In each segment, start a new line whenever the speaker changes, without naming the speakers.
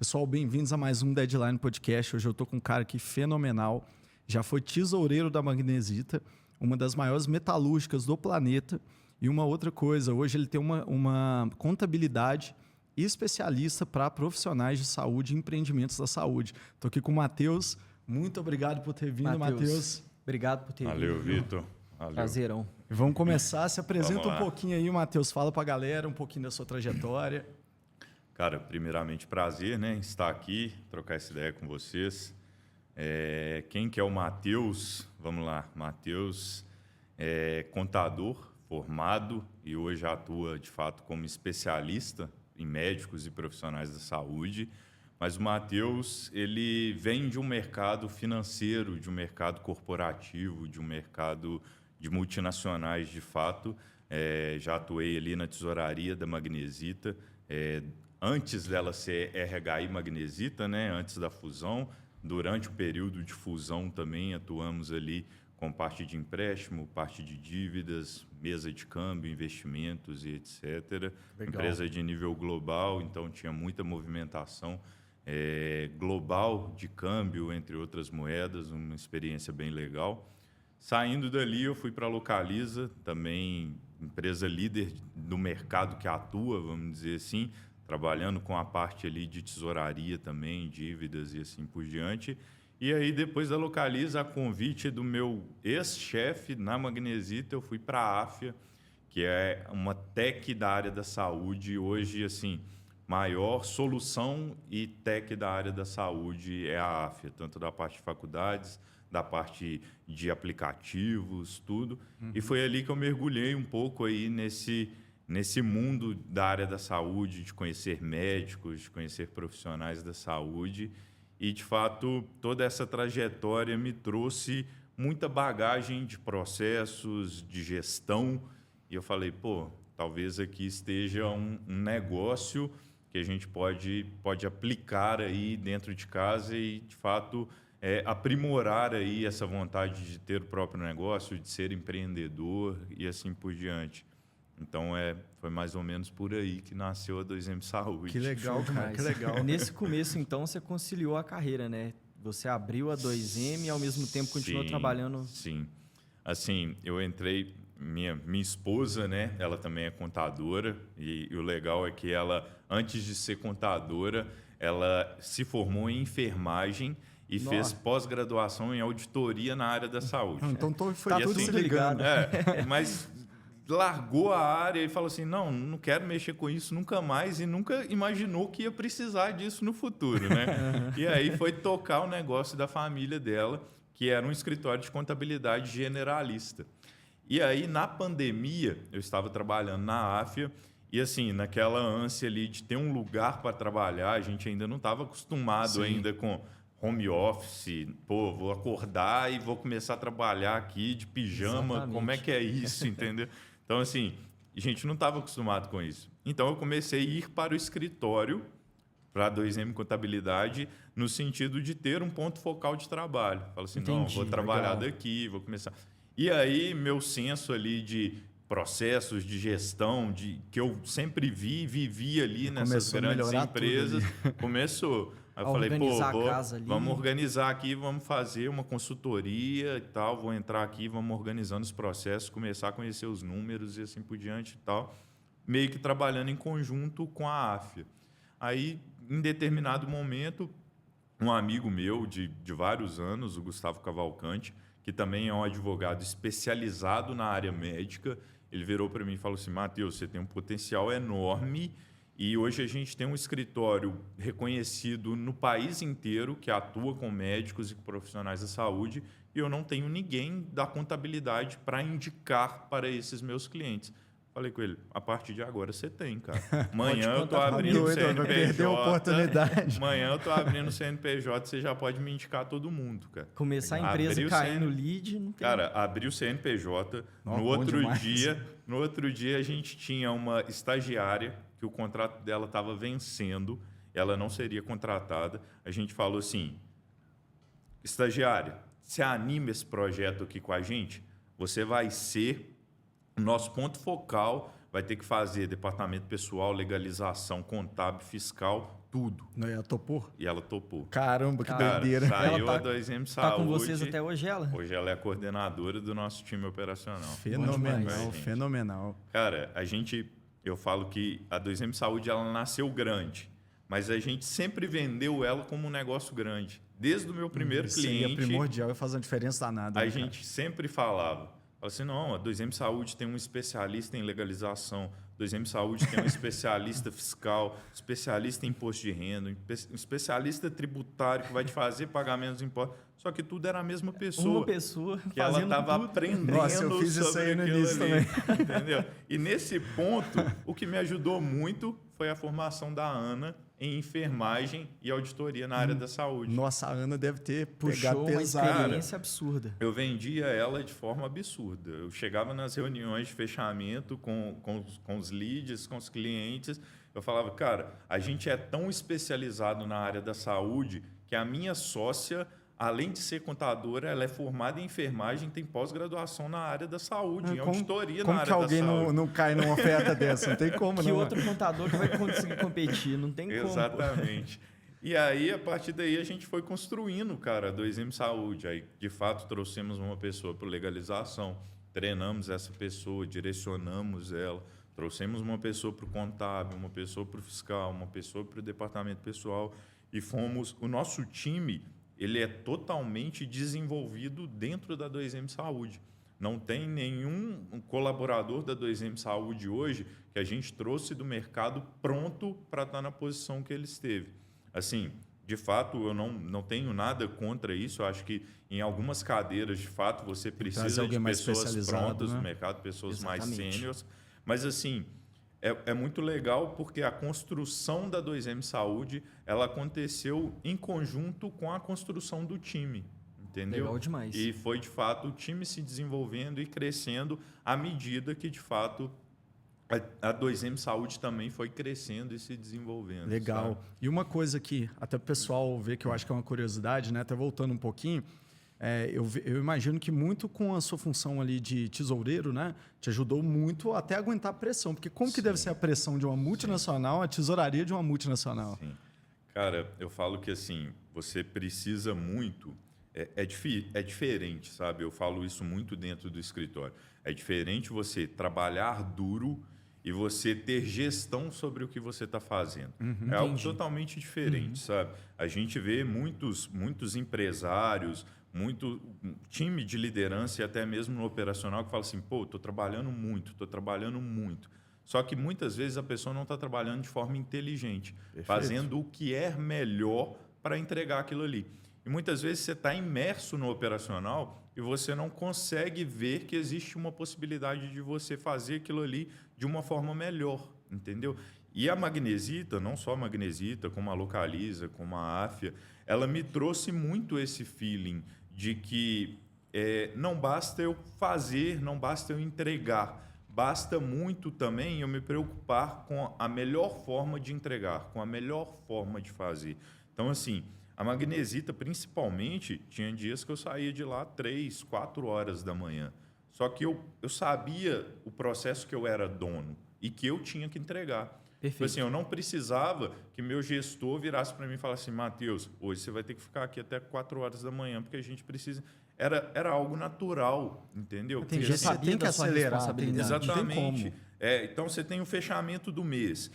Pessoal, bem-vindos a mais um Deadline Podcast. Hoje eu estou com um cara aqui fenomenal. Já foi tesoureiro da Magnesita, uma das maiores metalúrgicas do planeta. E uma outra coisa, hoje ele tem uma contabilidade especialista para profissionais de saúde e empreendimentos da saúde. Estou aqui com o Matheus. Muito obrigado por ter vindo, Matheus.
Obrigado por ter vindo.
Valeu, Vitor. Valeu.
Prazerão.
Vamos começar. Se apresenta um pouquinho aí, Matheus. Fala para a galera um pouquinho da sua trajetória.
Cara, primeiramente prazer, né, estar aqui, trocar essa ideia com vocês. Quem que é o Matheus? Vamos lá. Matheus é contador formado e hoje atua, de fato, como especialista em médicos e profissionais da saúde. Mas o Matheus, ele vem de um mercado financeiro, de um mercado corporativo, de um mercado de multinacionais, de fato. Já atuei ali na tesouraria da Magnesita, antes dela ser RH e Magnesita, né? Antes da fusão. Durante o período de fusão também atuamos ali com parte de empréstimo, parte de dívidas, mesa de câmbio, investimentos e etc. Legal. Empresa de nível global, então tinha muita movimentação global de câmbio, entre outras moedas, uma experiência bem legal. Saindo dali, eu fui para a Localiza, também empresa líder do mercado que atua, vamos dizer assim, trabalhando com a parte ali de tesouraria também, dívidas e assim por diante. E aí, depois da Localiza, a convite do meu ex-chefe na Magnesita, eu fui para a Afia, que é uma tech da área da saúde. Hoje, assim, maior solução e tech da área da saúde é a Afia, tanto da parte de faculdades, da parte de aplicativos, tudo. E foi ali que eu mergulhei um pouco aí nesse mundo da área da saúde, de conhecer médicos, de conhecer profissionais da saúde. E, de fato, toda essa trajetória me trouxe muita bagagem de processos, de gestão. E eu falei, talvez aqui esteja um negócio que a gente pode aplicar aí dentro de casa e, de fato, aprimorar aí essa vontade de ter o próprio negócio, de ser empreendedor e assim por diante. Então, foi mais ou menos por aí que nasceu a 2M Saúde.
Que legal, cara, que legal.
Nesse começo, então, você conciliou a carreira, né? Você abriu a 2M e, ao mesmo tempo, continuou trabalhando...
Sim. Assim, eu entrei... Minha esposa, né? Ela também é contadora. E o legal é que ela, antes de ser contadora, ela se formou em enfermagem e fez pós-graduação em auditoria na área da saúde.
Então, foi
tudo
assim,
se ligado.
Mas... largou a área e falou assim, não quero mexer com isso nunca mais, e nunca imaginou que ia precisar disso no futuro, né? E aí foi tocar o negócio da família dela, que era um escritório de contabilidade generalista. E aí, na pandemia, eu estava trabalhando na Afia e, assim, naquela ânsia ali de ter um lugar para trabalhar, a gente ainda não estava acostumado ainda com home office, vou acordar e vou começar a trabalhar aqui de pijama, Exatamente. Como é que é isso, entendeu? Então, assim, a gente não estava acostumado com isso. Então, eu comecei a ir para o escritório, para a 2M Contabilidade, no sentido de ter um ponto focal de trabalho. Falo assim, vou trabalhar daqui, vou começar... E aí, meu senso ali de processos, de gestão, que eu sempre vivi ali nessas grandes empresas, começou... Aí eu falei, vamos organizar aqui, vamos fazer uma consultoria e tal, vou entrar aqui, vamos organizando os processos, começar a conhecer os números e assim por diante e tal, meio que trabalhando em conjunto com a Afia. Aí, em determinado momento, um amigo meu de vários anos, o Gustavo Cavalcante, que também é um advogado especializado na área médica, ele virou para mim e falou assim, Matheus, você tem um potencial enorme. E hoje a gente tem um escritório reconhecido no país inteiro que atua com médicos e profissionais da saúde e eu não tenho ninguém da contabilidade para indicar para esses meus clientes. Falei com ele, a partir de agora você tem, cara. Amanhã eu estou abrindo o CNPJ. Amanhã eu estou abrindo o CNPJ, você já pode me indicar todo mundo, cara.
Começar a empresa cair no lead, não tem...
Cara, abri o CNPJ, no outro dia a gente tinha uma estagiária que o contrato dela estava vencendo, ela não seria contratada. A gente falou assim, estagiária, você anima esse projeto aqui com a gente? Você vai ser o nosso ponto focal vai ter que fazer departamento pessoal, legalização, contábil, fiscal, tudo.
Não, ela topou?
E ela topou.
Caramba, que
Cara,
doideira.
saiu
Ela
a 2M
Tá
Saúde.
com vocês até hoje, ela?
Hoje ela é a coordenadora do nosso time operacional.
Fenomenal,
demais.
fenomenal.
Cara, eu falo que a 2M Saúde ela nasceu grande, mas a gente sempre vendeu ela como um negócio grande. Desde o meu primeiro
Isso aí
cliente,
é primordial, vai fazer uma diferença danada.
a
né, cara?
gente sempre falava assim, não, a 2M Saúde tem um especialista em legalização, 2M Saúde tem um especialista fiscal, especialista em imposto de renda, um especialista tributário que vai te fazer pagamento dos impostos. Só que tudo era a mesma pessoa.
Uma pessoa
Que ela
fazendo
estava
tudo.
aprendendo
Nossa, eu fiz isso
sobre
aí no
aquilo
início
ali, entendeu? E nesse ponto, o que me ajudou muito foi a formação da Ana em enfermagem e auditoria na área da saúde.
Nossa, a Ana deve ter pegado
Puxou uma
pesado.
experiência absurda.
Eu vendia ela de forma absurda. Eu chegava nas reuniões de fechamento com os leads, com os clientes. Eu falava, cara, a gente é tão especializado na área da saúde que a minha sócia, além de ser contadora, ela é formada em enfermagem, tem pós-graduação na área da saúde, em auditoria na área da saúde.
Como que alguém não cai numa oferta dessa? Não tem como,
Que
não.
outro contador que vai conseguir competir? Não tem como.
Exatamente. E aí, a partir daí, a gente foi construindo, cara, a 2M Saúde. Aí, de fato, trouxemos uma pessoa para legalização, treinamos essa pessoa, direcionamos ela, trouxemos uma pessoa para o contábil, uma pessoa para o fiscal, uma pessoa para o departamento pessoal e fomos... O nosso time, ele é totalmente desenvolvido dentro da 2M Saúde. Não tem nenhum colaborador da 2M Saúde hoje que a gente trouxe do mercado pronto para estar na posição que ele esteve. Assim, de fato, eu não tenho nada contra isso. Eu acho que em algumas cadeiras, de fato, você precisa de pessoas prontas no mercado, pessoas mais sêniores. Mas, assim, é muito legal porque a construção da 2M Saúde ela aconteceu em conjunto com a construção do time. Entendeu?
Legal demais.
E foi, de fato, o time se desenvolvendo e crescendo à medida que, de fato, a 2M Saúde também foi crescendo e se desenvolvendo.
Legal.
Sabe?
E uma coisa que até o pessoal vê que eu acho que é uma curiosidade, né? Até voltando um pouquinho, eu imagino que muito com a sua função ali de tesoureiro, né? Te ajudou muito até aguentar a pressão. Porque como que deve ser a pressão de uma multinacional, a tesouraria de uma multinacional?
Sim. Cara, eu falo que assim, você precisa muito... É diferente, sabe? Eu falo isso muito dentro do escritório. É diferente você trabalhar duro e você ter gestão sobre o que você está fazendo. É algo totalmente diferente, sabe? A gente vê muitos empresários, muito time de liderança e até mesmo no operacional que fala assim, pô, estou trabalhando muito. Só que muitas vezes a pessoa não está trabalhando de forma inteligente, fazendo o que é melhor para entregar aquilo ali. E muitas vezes você está imerso no operacional e você não consegue ver que existe uma possibilidade de você fazer aquilo ali de uma forma melhor, entendeu? E a Magnesita, não só a Magnesita, como a Localiza, como a Áfia, ela me trouxe muito esse feeling de que não basta eu fazer, não basta eu entregar, basta muito também eu me preocupar com a melhor forma de entregar, com a melhor forma de fazer. Então, assim... A Magnesita, principalmente, tinha dias que eu saía de lá 3, 4 horas da manhã. Só que eu sabia o processo que eu era dono e que eu tinha que entregar.
Perfeito.
Assim, eu não precisava que meu gestor virasse para mim e falasse assim, Matheus, hoje você vai ter que ficar aqui até 4 horas da manhã, porque a gente precisa... Era algo natural, entendeu?
Tem
Porque,
gente que tem que acelerar.
Exatamente. Então, você tem o fechamento do mês.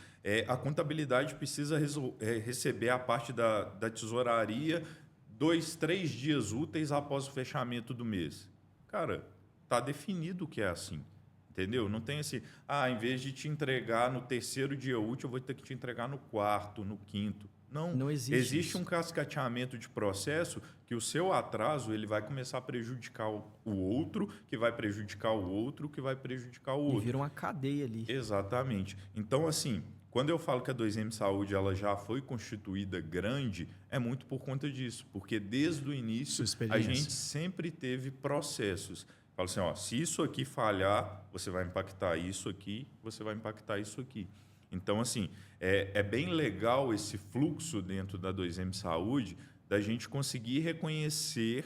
A contabilidade precisa receber a parte da tesouraria 2, 3 dias úteis após o fechamento do mês. Cara, está definido que é assim. Entendeu? Não tem esse... em vez de te entregar no 3º dia útil, eu vou ter que te entregar no 4º, no 5º. Não existe
isso.
Um cascateamento de processo que o seu atraso ele vai começar a prejudicar o outro, que vai prejudicar o outro, que vai prejudicar o outro.
E vira uma cadeia ali.
Exatamente. Então, assim, quando eu falo que a 2M Saúde ela já foi constituída grande, é muito por conta disso. Porque desde o início, a gente sempre teve processos. Fala assim, se isso aqui falhar, você vai impactar isso aqui, você vai impactar isso aqui. Então, assim, é bem legal esse fluxo dentro da 2M Saúde da gente conseguir reconhecer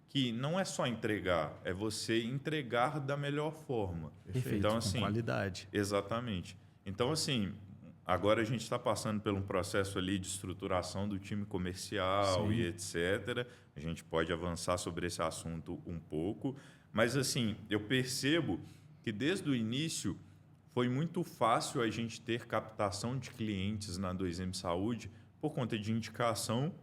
que não é só entregar, é você entregar da melhor forma.
Perfeito,
Então,
com
assim,
qualidade.
exatamente. Então, assim, agora a gente está passando por um processo ali de estruturação do time comercial
Sim.
e etc. A gente pode avançar sobre esse assunto um pouco. Mas, assim, eu percebo que desde o início foi muito fácil a gente ter captação de clientes na 2M Saúde por conta de indicação.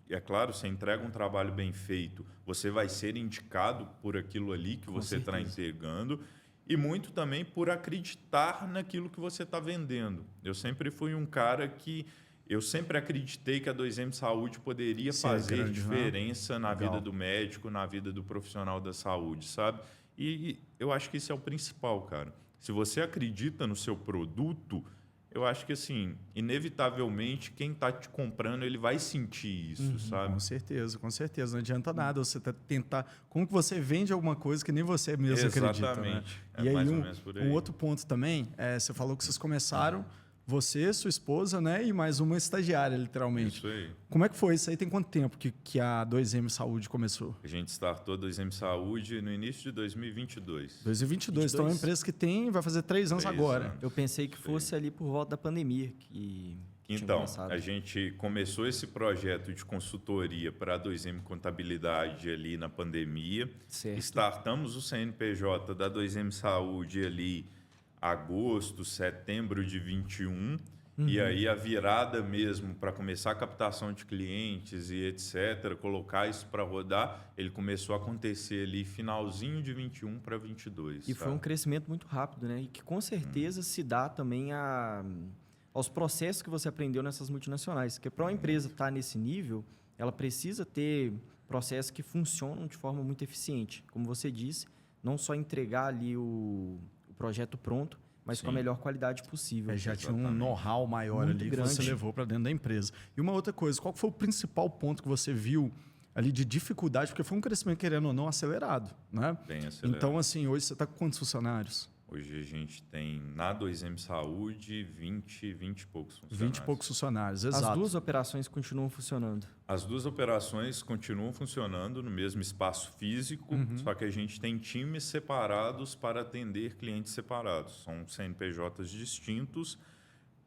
É claro, você entrega um trabalho bem feito, você vai ser indicado por aquilo ali que você está entregando e muito também por acreditar naquilo que você está vendendo. Eu sempre fui um cara que eu sempre acreditei que a 2M Saúde poderia fazer
grande,
diferença na
Legal.
vida do médico, na vida do profissional da saúde, sabe? E eu acho que isso é o principal, cara. Se você acredita no seu produto, eu acho que, assim, inevitavelmente, quem está te comprando, ele vai sentir isso, sabe?
Com certeza, com certeza. Não adianta nada você tentar... Como que você vende alguma coisa que nem você mesmo acredita, né?
Exatamente. É
E aí,
mais ou menos por aí.
um outro ponto também, você falou que vocês começaram, você, sua esposa, né? E mais uma estagiária, literalmente.
Isso aí.
Como é que foi isso aí? Tem quanto tempo que a 2M Saúde começou?
A gente startou a 2M Saúde no início de 2022.
2022. Então é uma empresa que vai fazer 3 anos
3
agora.
anos.
Eu pensei que fosse ali por volta da pandemia que tinha
Então,
começado.
a gente começou esse projeto de consultoria para a 2M Contabilidade ali na pandemia.
Certo.
Startamos o CNPJ da 2M Saúde ali agosto, setembro de 21. E aí a virada mesmo para começar a captação de clientes e etc., colocar isso para rodar, ele começou a acontecer ali finalzinho de 21 para 22.
E foi um crescimento muito rápido, né? E que com certeza se dá também aos processos que você aprendeu nessas multinacionais. Porque para uma empresa estar nesse nível, ela precisa ter processos que funcionam de forma muito eficiente. Como você disse, não só entregar ali o projeto pronto, mas com a melhor qualidade possível.
Já tinha um know-how maior
Muito
ali
grande.
que você levou para dentro da empresa. E uma outra coisa, qual foi o principal ponto que você viu ali de dificuldade? Porque foi um crescimento, querendo ou não, acelerado, né?
Bem acelerado.
Então, assim, hoje você está com quantos funcionários?
Hoje a gente tem na 2M Saúde 20 e poucos funcionários.
20 e poucos funcionários, exato.
As duas operações continuam funcionando.
As duas operações continuam funcionando no mesmo espaço físico, só que a gente tem times separados para atender clientes separados. São CNPJs distintos,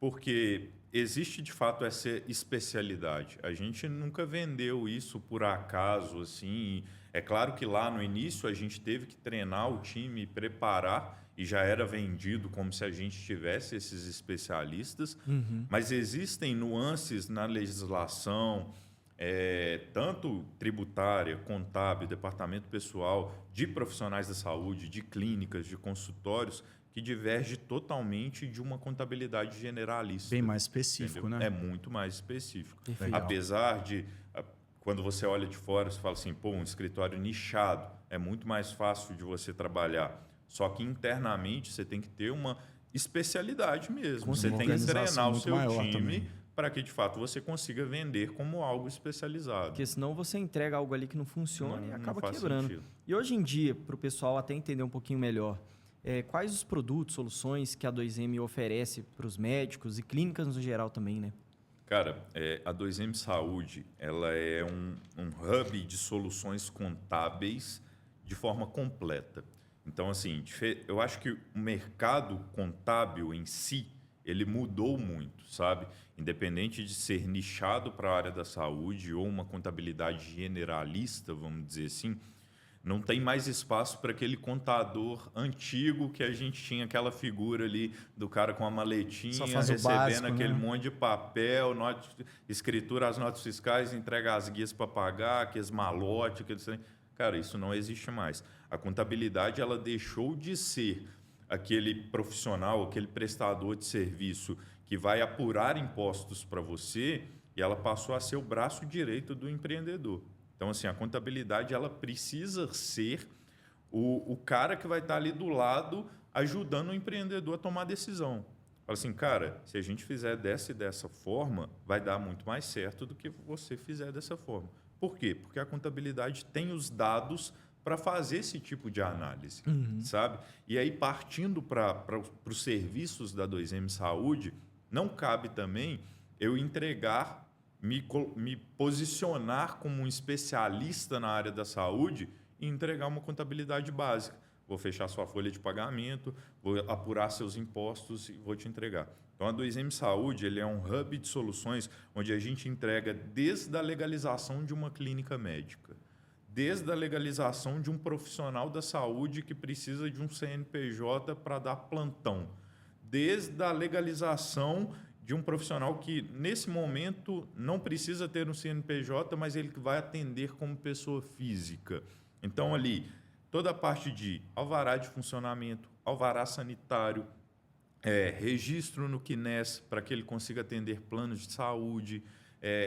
porque existe de fato essa especialidade. A gente nunca vendeu isso por acaso, assim. É claro que lá no início a gente teve que treinar o time, preparar, e já era vendido como se a gente tivesse esses especialistas, mas existem nuances na legislação, tanto tributária, contábil, departamento pessoal, de profissionais da saúde, de clínicas, de consultórios, que diverge totalmente de uma contabilidade generalista.
Bem mais específico,
entendeu?
né?
É muito mais específico.
Legal.
Apesar de, quando você olha de fora, você fala assim, pô, um escritório nichado, é muito mais fácil de você trabalhar. Só que internamente você tem que ter uma especialidade mesmo. Você tem que treinar o seu time para que, de fato, você consiga vender como algo especializado.
Porque senão você entrega algo ali que não funciona e acaba
faz
quebrando.
sentido.
E hoje em dia, para o pessoal até entender um pouquinho melhor, quais os produtos, soluções que a 2M oferece para os médicos e clínicas no geral também, né?
Cara, a 2M Saúde ela é um hub de soluções contábeis de forma completa. Então, assim, eu acho que o mercado contábil em si, ele mudou muito, sabe? Independente de ser nichado para a área da saúde ou uma contabilidade generalista, vamos dizer assim, não tem mais espaço para aquele contador antigo que a gente tinha aquela figura ali do cara com a maletinha, recebendo
básico,
aquele
né?
monte de papel, escritura as notas fiscais, entrega as guias para pagar, aqueles malotes, aqueles... Cara, isso não existe mais. A contabilidade ela deixou de ser aquele profissional, aquele prestador de serviço que vai apurar impostos para você e ela passou a ser o braço direito do empreendedor. Então, assim, a contabilidade ela precisa ser o cara que vai estar ali do lado ajudando o empreendedor a tomar decisão. Fala assim, cara, se a gente fizer dessa e dessa forma, vai dar muito mais certo do que você fizer dessa forma. Por quê? Porque a contabilidade tem os dados para fazer esse tipo de análise, sabe? E aí, partindo para os serviços da 2M Saúde, não cabe também eu entregar me posicionar como um especialista na área da saúde e entregar uma contabilidade básica. Vou fechar sua folha de pagamento, vou apurar seus impostos e vou te entregar. Então, a 2M Saúde ele é um hub de soluções onde a gente entrega desde a legalização de uma clínica médica, desde a legalização de um profissional da saúde que precisa de um CNPJ para dar plantão, desde a legalização de um profissional que, nesse momento, não precisa ter um CNPJ, mas ele vai atender como pessoa física. Então, ali, toda a parte de alvará de funcionamento, alvará sanitário, registro no CNES para que ele consiga atender planos de saúde,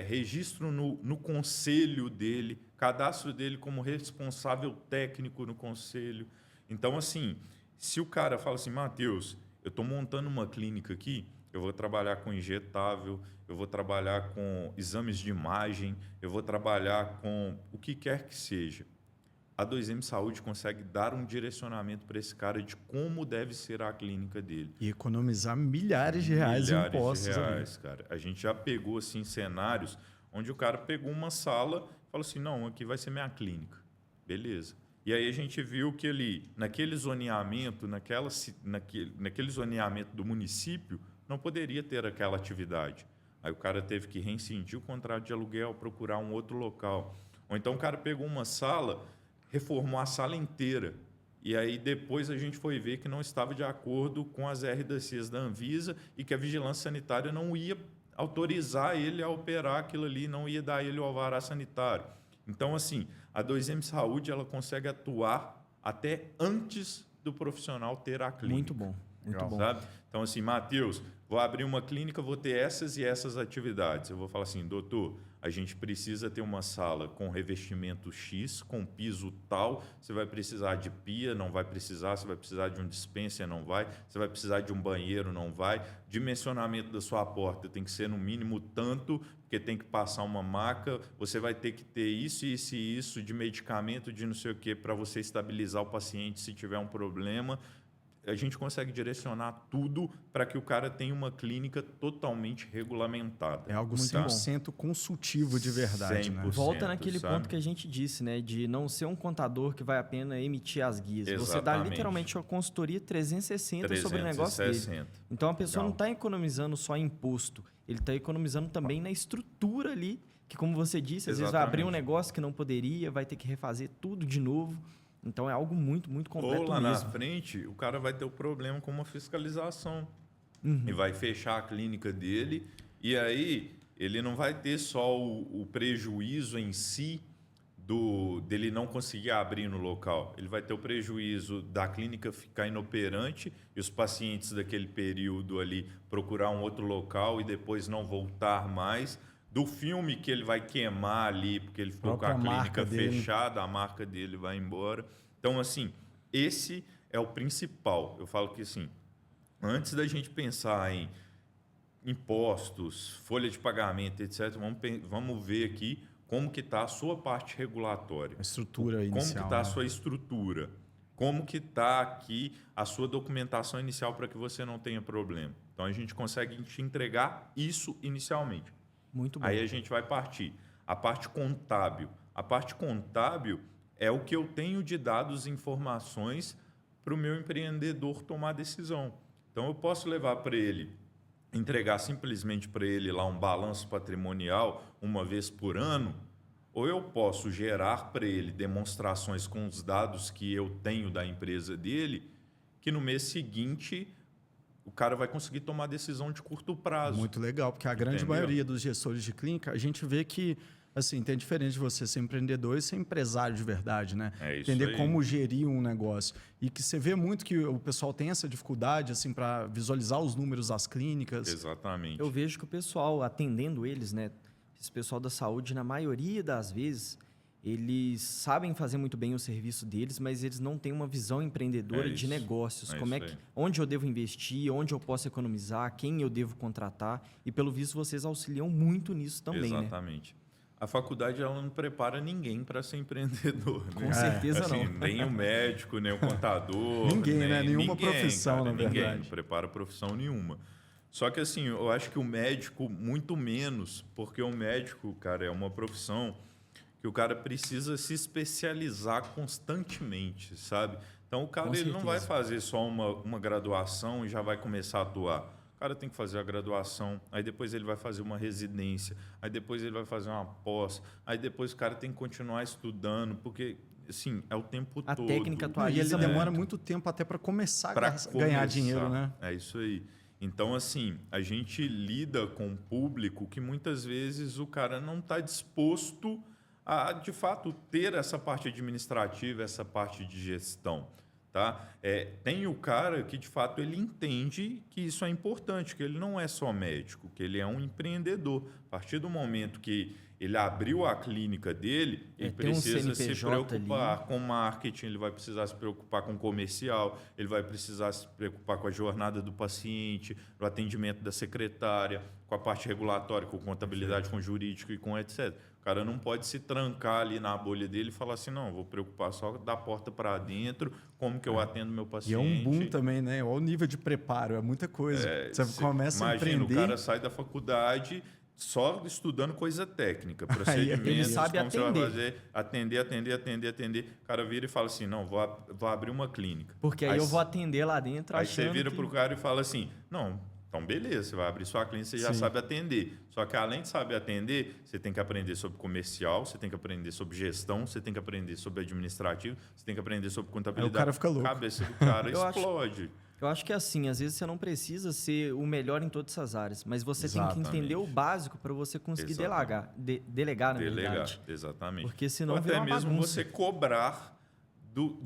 registro no conselho dele, cadastro dele como responsável técnico no conselho. Então, assim, se o cara fala assim, Matheus, eu estou montando uma clínica aqui, eu vou trabalhar com injetável, eu vou trabalhar com exames de imagem, eu vou trabalhar com o que quer que seja. A 2M Saúde consegue dar um direcionamento para esse cara de como deve ser a clínica dele.
E economizar milhares de reais em impostos.
Milhares de reais, cara. A gente já pegou assim, cenários onde o cara pegou uma sala e falou assim, não, aqui vai ser minha clínica. Beleza. E aí a gente viu que ali, naquele zoneamento, naquele zoneamento do município, não poderia ter aquela atividade. Aí o cara teve que rescindir o contrato de aluguel, procurar um outro local. Ou então o cara pegou uma sala, reformou a sala inteira. E aí depois a gente foi ver que não estava de acordo com as RDCs da Anvisa e que a vigilância sanitária não ia autorizar ele a operar aquilo ali, não ia dar ele o alvará sanitário. Então, assim, a 2M Saúde ela consegue atuar até antes do profissional ter a clínica.
Muito bom. Muito bom.
Sabe? Então, assim, Matheus, vou abrir uma clínica, vou ter essas e essas atividades. Eu vou falar assim, doutor, a gente precisa ter uma sala com revestimento X, com piso tal, você vai precisar de pia, não vai precisar, você vai precisar de um dispenser, não vai, você vai precisar de um banheiro, não vai, dimensionamento da sua porta tem que ser no mínimo tanto, porque tem que passar uma maca, você vai ter que ter isso, isso e isso de medicamento, de não sei o quê, para você estabilizar o paciente se tiver um problema. A gente consegue direcionar tudo para que o cara tenha uma clínica totalmente regulamentada.
É algo 100% consultivo de verdade.
100%,
né?
Volta naquele
sabe?
ponto que a gente disse, né? De não ser um contador que vai apenas emitir as guias.
Exatamente.
Você dá literalmente uma consultoria 360 sobre o negócio dele. Então a pessoa não está economizando só em imposto, ele está economizando também na estrutura ali, que como você disse, às vezes vai abrir um negócio que não poderia, vai ter que refazer tudo de novo. Então é algo muito, muito completo.
Ou lá
mesmo.
na frente, o cara vai ter um problema com uma fiscalização. E vai fechar a clínica dele. E aí ele não vai ter só o prejuízo em si dele não conseguir abrir no local. Ele vai ter o prejuízo da clínica ficar inoperante e os pacientes daquele período ali procurar um outro local e depois não voltar mais. Do filme que ele vai queimar ali, porque ele ficou com a clínica fechada, a marca dele vai embora. Então, assim, esse é o principal. Eu falo que, assim, antes da gente pensar em impostos, folha de pagamento, etc., vamos ver aqui como que está a sua parte regulatória.
A estrutura inicial.
Como que está a sua estrutura. Como que está aqui a sua documentação inicial para que você não tenha problema. Então, a gente consegue te entregar isso inicialmente.
Muito bom.
Aí a gente vai partir. A parte contábil. A parte contábil é o que eu tenho de dados e informações para o meu empreendedor tomar decisão. Então, eu posso levar para ele, entregar simplesmente para ele lá um balanço patrimonial uma vez por ano, ou eu posso gerar para ele demonstrações com os dados que eu tenho da empresa dele, que no mês seguinte o cara vai conseguir tomar decisão de curto prazo.
Muito legal, porque a grande maioria dos gestores de clínica, a gente vê que, assim, tem diferença de você ser empreendedor e ser empresário de verdade, né?
É isso
entender
aí.
como gerir um negócio. E que você vê muito que o pessoal tem essa dificuldade, assim, para visualizar os números das clínicas.
Exatamente.
Eu vejo que o pessoal, atendendo eles, né? Esse pessoal da saúde, na maioria das vezes, eles sabem fazer muito bem o serviço deles, mas eles não têm uma visão empreendedora de negócios. Onde eu devo investir, onde eu posso economizar, quem eu devo contratar. E, pelo visto, vocês auxiliam muito nisso também,
Exatamente. Né? A faculdade ela não prepara ninguém para ser empreendedor.
Com certeza
assim,
não.
Nem o médico, nem o contador.
Ninguém, né? Nenhuma profissão,
cara,
na verdade.
Ninguém, não prepara profissão nenhuma. Só que assim, eu acho que o médico muito menos, porque o médico, cara, é uma profissão que o cara precisa se especializar constantemente, sabe? Então o cara ele não vai fazer só uma graduação e já vai começar a atuar. O cara tem que fazer a graduação, aí depois ele vai fazer uma residência, aí depois ele vai fazer uma pós, aí depois o cara tem que continuar estudando, porque assim, é o tempo todo.
A técnica
E
atualiza
ele demora
muito.
muito tempo até para começar
Pra
a ganhar dinheiro, né?
É isso aí. Então, assim, a gente lida com um público que muitas vezes o cara não está disposto a, de fato, ter essa parte administrativa, essa parte de gestão. Tá? Tem o cara que, de fato, ele entende que isso é importante, que ele não é só médico, que ele é um empreendedor. A partir do momento que ele abriu a clínica dele, ele precisa se preocupar com marketing, ele vai precisar se preocupar com comercial, ele vai precisar se preocupar com a jornada do paciente, o atendimento da secretária, com a parte regulatória, com contabilidade, com jurídico e com etc. O cara não pode se trancar ali na bolha dele e falar assim, não, vou preocupar só da porta para dentro, como que eu atendo meu paciente.
E é um boom também, né? Olha o nível de preparo, é muita coisa. Você começa a empreender...
Imagina, o cara sai da faculdade só estudando coisa técnica, procedimentos,
ele sabe
como
atender.
você vai fazer, atender. O cara vira e fala assim, não, vou abrir uma clínica.
Porque aí eu vou atender lá dentro
Aí você vira
que...
para o cara e fala assim, não, então beleza, você vai abrir sua clínica, você já sabe atender. Só que além de saber atender, você tem que aprender sobre comercial, você tem que aprender sobre gestão, você tem que aprender sobre administrativo, você tem que aprender sobre contabilidade.
Aí o cara fica louco.
A cabeça do cara explode.
Eu acho que é assim, às vezes você não precisa ser o melhor em todas essas áreas, mas você tem que entender o básico para você conseguir delegar, na verdade.
Exatamente.
Porque senão
ou
vira
até
uma
mesmo
bagunça.
você cobrar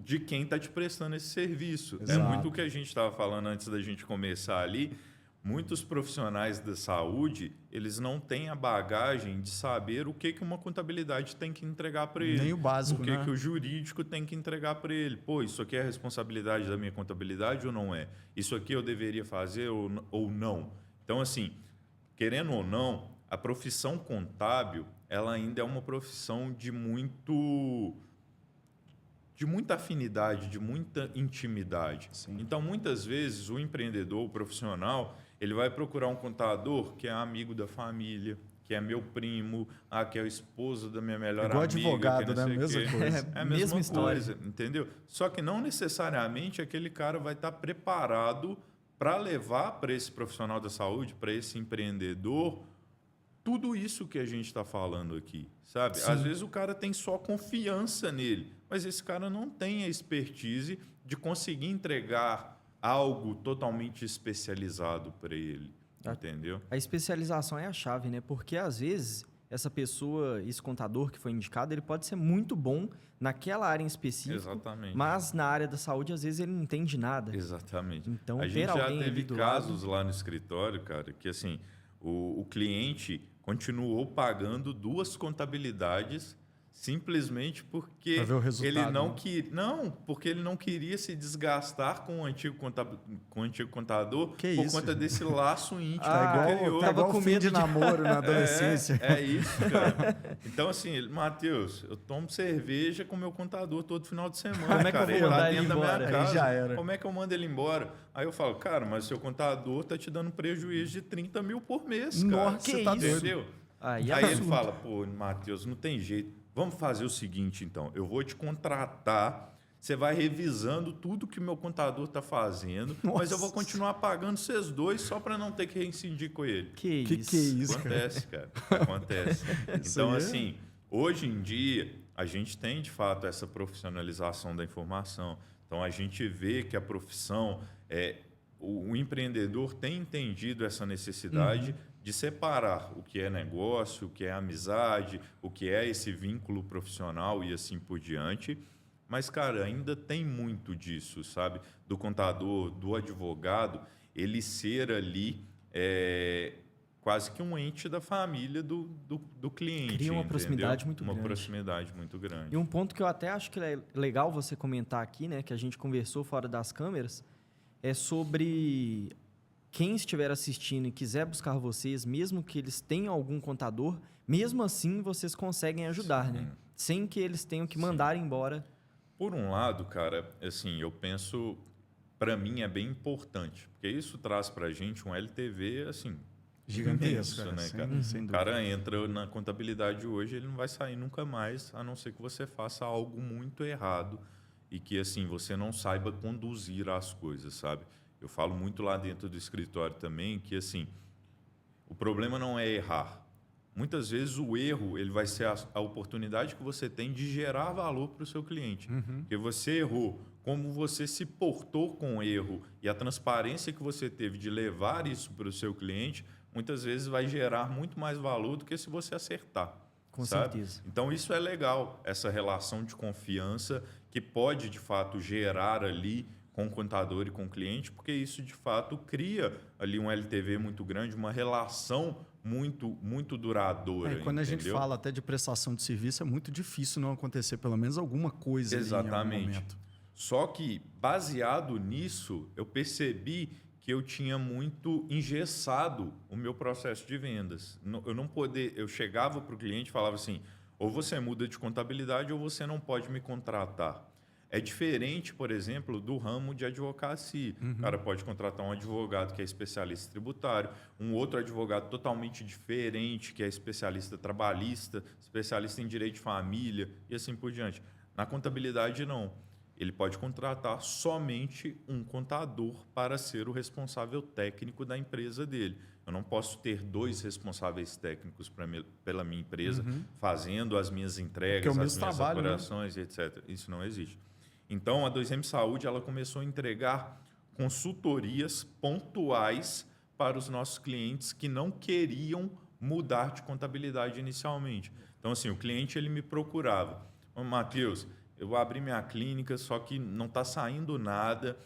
de quem está te prestando esse serviço.
Exato.
É muito o que a gente estava falando antes da gente começar ali. Muitos profissionais da saúde, eles não têm a bagagem de saber o que uma contabilidade tem que entregar para ele.
Nem o básico,
o que o jurídico tem que entregar para ele. Pô, isso aqui é responsabilidade da minha contabilidade ou não é? Isso aqui eu deveria fazer ou não? Então, assim, querendo ou não, a profissão contábil, ela ainda é uma profissão de muita afinidade, de muita intimidade.
Sim.
Então, muitas vezes, o empreendedor, o profissional, ele vai procurar um contador que é amigo da família, que é meu primo, que é o esposo da minha melhor amiga.
Advogado, né? Mesma coisa.
É a mesma coisa, entendeu? Só que não necessariamente aquele cara vai estar preparado para levar para esse profissional da saúde, para esse empreendedor, tudo isso que a gente está falando aqui, sabe?
Sim.
Às vezes o cara tem só confiança nele, mas esse cara não tem a expertise de conseguir entregar algo totalmente especializado para ele, entendeu?
A especialização é a chave, né? Porque às vezes essa pessoa, esse contador que foi indicado, ele pode ser muito bom naquela área em específico,
Exatamente.
mas na área da saúde às vezes ele não entende nada.
Exatamente.
Então,
a gente já teve
do
casos lá no escritório, cara, que assim, o cliente continuou pagando 2 contabilidades simplesmente porque
Pra ver o resultado,
porque ele não queria se desgastar com o antigo contador por conta desse laço íntimo.
Tá igual
com
fim
medo
de namoro na adolescência.
É isso, cara. Então, assim, Matheus, eu tomo cerveja com meu contador todo final de semana.
Como é que eu vou mandar ele embora?
Aí já era.
Como é que eu mando ele embora? Aí eu falo, cara, mas o seu contador tá te dando prejuízo de 30 mil por mês, cara.
Nossa, você tá doido.
Entendeu? Aí ele fala, pô, Matheus, não tem jeito. Vamos fazer o seguinte, então. Eu vou te contratar, você vai revisando tudo que o meu contador está fazendo, mas eu vou continuar pagando vocês dois só para não ter que reincidir com ele.
Que é isso,
Acontece, cara. Acontece. Então, assim, hoje em dia, a gente tem, de fato, essa profissionalização da informação. Então, a gente vê que a profissão, o empreendedor tem entendido essa necessidade de separar o que é negócio, o que é amizade, o que é esse vínculo profissional e assim por diante. Mas, cara, ainda tem muito disso, sabe? Do contador, do advogado, ele ser ali quase que um ente da família do cliente.
Cria uma proximidade muito grande.
Uma proximidade muito grande.
E um ponto que eu até acho que é legal você comentar aqui, né, que a gente conversou fora das câmeras, é sobre quem estiver assistindo e quiser buscar vocês, mesmo que eles tenham algum contador, mesmo assim vocês conseguem ajudar, né? Sem que eles tenham que mandar embora.
Por um lado, cara, assim, eu penso para mim é bem importante, porque isso traz para a gente um LTV assim
Gigantesco,
imenso, né,
sem
cara?
dúvida.
O cara entra na contabilidade hoje, ele não vai sair nunca mais, a não ser que você faça algo muito errado e que assim você não saiba conduzir as coisas, sabe? Eu falo muito lá dentro do escritório também que assim, o problema não é errar. Muitas vezes o erro ele vai ser a oportunidade que você tem de gerar valor para o seu cliente. Porque você errou, como você se portou com o erro e a transparência que você teve de levar isso para o seu cliente, muitas vezes vai gerar muito mais valor do que se você acertar.
Com
sabe?
certeza.
Então isso é legal, essa relação de confiança que pode de fato gerar ali com o contador e com o cliente, porque isso de fato cria ali um LTV muito grande, uma relação muito duradoura.
E quando a gente
entendeu?
fala até de prestação de serviço, é muito difícil não acontecer pelo menos alguma coisa ali em algum
Exatamente.
momento.
Só que, baseado nisso, eu percebi que eu tinha muito engessado o meu processo de vendas. Eu chegava para o cliente e falava assim, ou você muda de contabilidade ou você não pode me contratar. É diferente, por exemplo, do ramo de advocacia. O cara pode contratar um advogado que é especialista tributário, um outro advogado totalmente diferente, que é especialista trabalhista, especialista em direito de família e assim por diante. Na contabilidade, não. Ele pode contratar somente um contador para ser o responsável técnico da empresa dele. Eu não posso ter 2 responsáveis técnicos pela minha empresa fazendo as minhas entregas,
Porque é o
as
mesmo
minhas
trabalho, né?
operações, etc. Isso não existe. Então, a 2M Saúde ela começou a entregar consultorias pontuais para os nossos clientes que não queriam mudar de contabilidade inicialmente. Então, assim, o cliente ele me procurava. Matheus, eu vou abrir minha clínica, só que não está saindo nada,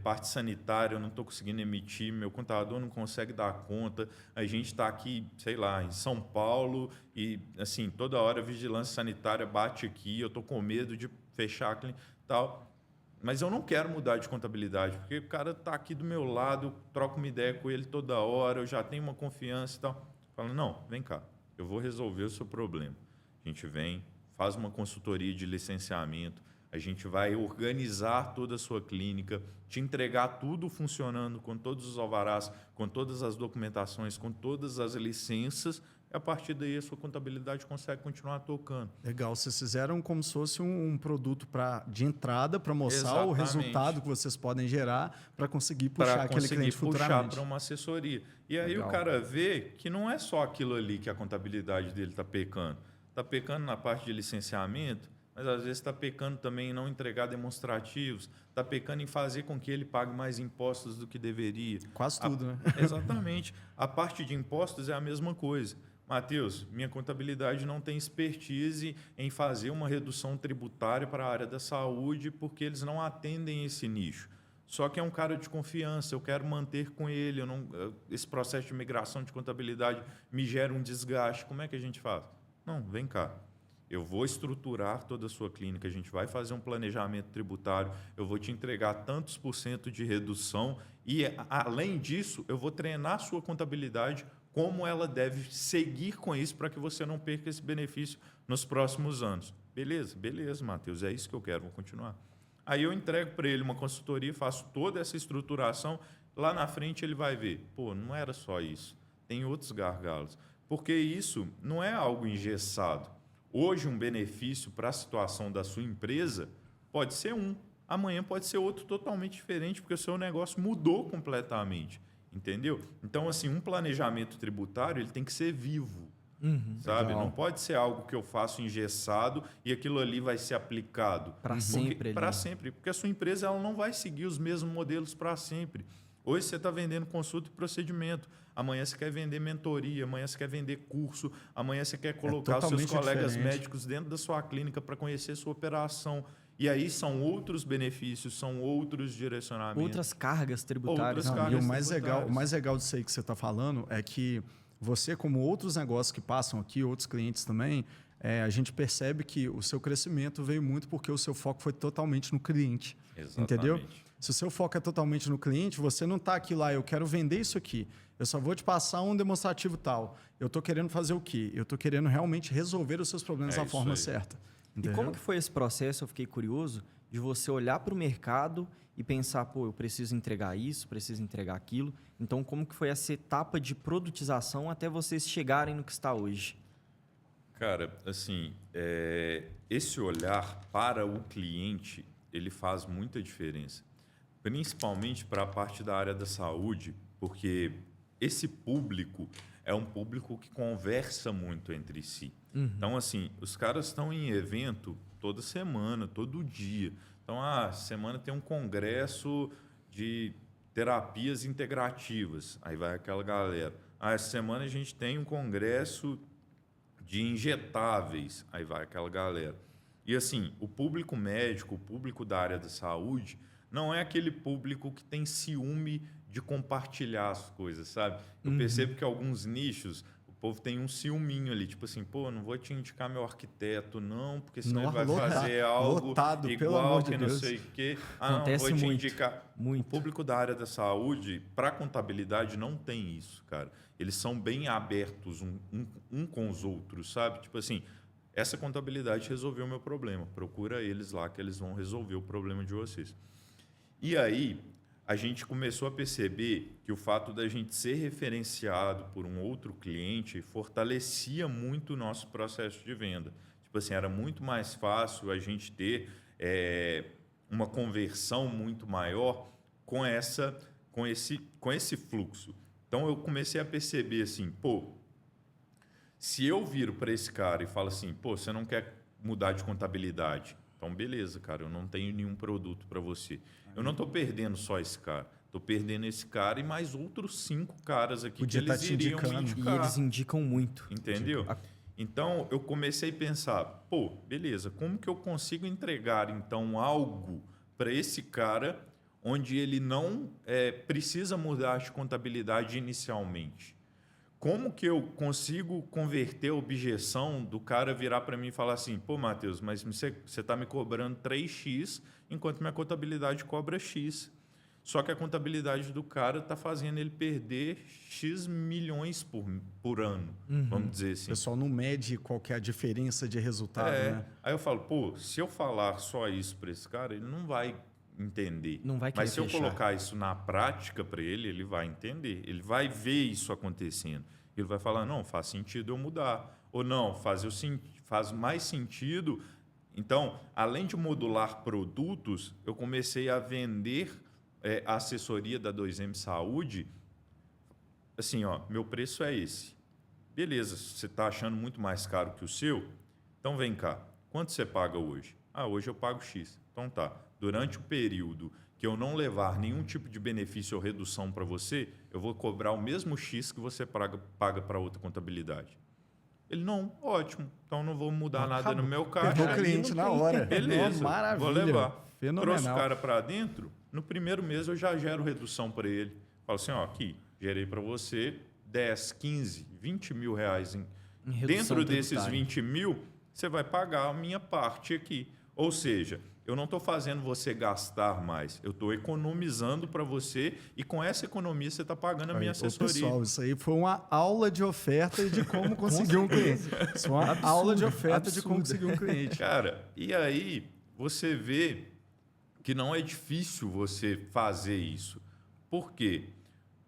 parte sanitária, eu não estou conseguindo emitir, meu contador não consegue dar conta, a gente está aqui, sei lá, em São Paulo e, assim, toda hora a vigilância sanitária bate aqui, eu estou com medo de fechar a clínica e tal, mas eu não quero mudar de contabilidade, porque o cara está aqui do meu lado, eu troco uma ideia com ele toda hora, eu já tenho uma confiança e tal. Falo, não, vem cá, eu vou resolver o seu problema. A gente vem, faz uma consultoria de licenciamento, a gente vai organizar toda a sua clínica, te entregar tudo funcionando com todos os alvarás, com todas as documentações, com todas as licenças, e a partir daí a sua contabilidade consegue continuar tocando.
Legal, vocês fizeram como se fosse um produto de entrada para mostrar o
Exatamente.
resultado que vocês podem gerar para conseguir puxar aquele cliente futuramente.
Para uma assessoria. E aí
Legal.
o cara vê que não é só aquilo ali que a contabilidade dele está pecando. Está pecando na parte de licenciamento, mas às vezes está pecando também em não entregar demonstrativos, está pecando em fazer com que ele pague mais impostos do que deveria.
Quase tudo, né?
Exatamente. A parte de impostos é a mesma coisa. Matheus, minha contabilidade não tem expertise em fazer uma redução tributária para a área da saúde porque eles não atendem esse nicho. Só que é um cara de confiança, eu quero manter com ele, esse processo de migração de contabilidade me gera um desgaste. Como é que a gente faz? Não, vem cá. Eu vou estruturar toda a sua clínica, a gente vai fazer um planejamento tributário, eu vou te entregar tantos % de redução e, além disso, eu vou treinar a sua contabilidade como ela deve seguir com isso para que você não perca esse benefício nos próximos anos. Beleza? Beleza, Matheus, é isso que eu quero, vou continuar. Aí eu entrego para ele uma consultoria, faço toda essa estruturação, lá na frente ele vai ver, pô, não era só isso, tem outros gargalos. Porque isso não é algo engessado. Hoje, um benefício para a situação da sua empresa pode ser amanhã pode ser outro totalmente diferente, porque o seu negócio mudou completamente. Entendeu? Então, assim, um planejamento tributário ele tem que ser vivo, sabe?
Legal.
Não pode ser algo que eu faço engessado e aquilo ali vai ser aplicado.
Para sempre.
Para sempre, porque a sua empresa ela não vai seguir os mesmos modelos para sempre. Hoje você está vendendo consulta e procedimento, amanhã você quer vender mentoria, amanhã você quer vender curso, amanhã você quer colocar os seus
totalmente
colegas
diferente.
médicos dentro da sua clínica para conhecer sua operação. E aí são outros benefícios, são outros direcionamentos.
Outras cargas tributárias.
Outras
Não, e
cargas
o mais
tributárias.
legal disso aí que você está falando é que você, como outros negócios que passam aqui, outros clientes também, a gente percebe que o seu crescimento veio muito porque o seu foco foi totalmente no cliente.
Exatamente.
Entendeu? Se o seu foco é totalmente no cliente, você não está aqui lá, eu quero vender isso aqui, eu só vou te passar um demonstrativo tal. Eu estou querendo fazer o quê? Eu estou querendo realmente resolver os seus problemas da
isso
forma
aí.
certa.
E
Entendeu?
como que foi esse processo? Eu fiquei curioso. de você olhar para o mercado e pensar, pô, eu preciso entregar isso, preciso entregar aquilo. Então, como que foi essa etapa de produtização até vocês chegarem no que está hoje?
Cara, assim, esse olhar para o cliente, ele faz muita diferença. Principalmente para a parte da área da saúde, porque esse público é um público que conversa muito entre si. Então, assim, os caras estão em evento toda semana, todo dia. Então, semana tem um congresso de terapias integrativas. Aí vai aquela galera. Essa semana a gente tem um congresso de injetáveis. Aí vai aquela galera. E, assim, o público médico, o público da área da saúde, não é aquele público que tem ciúme de compartilhar as coisas, sabe? Eu percebo que alguns nichos, o povo tem um ciúminho ali, tipo assim, pô, não vou te indicar meu arquiteto, não, porque senão ele vai fazer algo
lotado, pelo
igual
amor de
que não
Deus.
sei o quê.
Acontece
não, vou te
muito,
indicar.
muito.
O público da área da saúde, para contabilidade, não tem isso, cara. Eles são bem abertos um com os outros, sabe? Tipo assim, essa contabilidade resolveu o meu problema. Procura eles lá que eles vão resolver o problema de vocês. E aí, a gente começou a perceber que o fato da gente ser referenciado por um outro cliente fortalecia muito o nosso processo de venda. Tipo assim, era muito mais fácil a gente ter uma conversão muito maior com esse fluxo. Então, eu comecei a perceber assim, pô, se eu viro para esse cara e falo assim, pô, você não quer mudar de contabilidade? Então, beleza, cara, eu não tenho nenhum produto para você. Eu não estou perdendo só esse cara. Estou perdendo esse cara e mais outros 5 caras aqui
Podia
que eles iriam me indicar.
E eles indicam muito.
Entendeu? Então, eu comecei a pensar, pô, beleza, como que eu consigo entregar, então, algo para esse cara onde ele não precisa mudar de contabilidade inicialmente? Como que eu consigo converter a objeção do cara virar para mim e falar assim, pô, Matheus, mas você está me cobrando 3x, enquanto minha contabilidade cobra X. Só que a contabilidade do cara está fazendo ele perder X milhões por ano, vamos dizer assim.
O pessoal não mede qual que é a diferença de resultado, né?
Aí eu falo, pô, se eu falar só isso para esse cara, ele não vai entender.
Não vai querer
Mas se eu
fechar.
colocar isso na prática para ele, ele vai entender. Ele vai ver isso acontecendo. Ele vai falar, não, faz sentido eu mudar. Ou não, faz mais sentido. Então, além de modular produtos, eu comecei a vender a assessoria da 2M Saúde. Assim, ó, meu preço é esse. Beleza, você está achando muito mais caro que o seu? Então, vem cá. Quanto você paga hoje? Hoje eu pago X. Então, tá. Durante o período que eu não levar nenhum tipo de benefício ou redução para você, eu vou cobrar o mesmo X que você paga para outra contabilidade. Ele, não, ótimo. Então, não vou mudar nada no meu caixa.
Pegou o cliente na hora.
Beleza,
Maravilha.
vou levar.
Fenomenal.
Trouxe o cara para dentro, no primeiro mês eu já gero redução para ele. Falo assim, ó, aqui, gerei para você 10, 15, 20 mil reais. Dentro desses 20 mil, você vai pagar a minha parte aqui. Ou seja, eu não estou fazendo você gastar mais, eu estou economizando para você e com essa economia você está pagando a minha assessoria.
Pessoal, isso aí foi uma aula de oferta e de como conseguir um cliente. Isso foi uma aula de oferta de como conseguir um cliente.
Cara, e aí você vê que não é difícil você fazer isso. Por quê?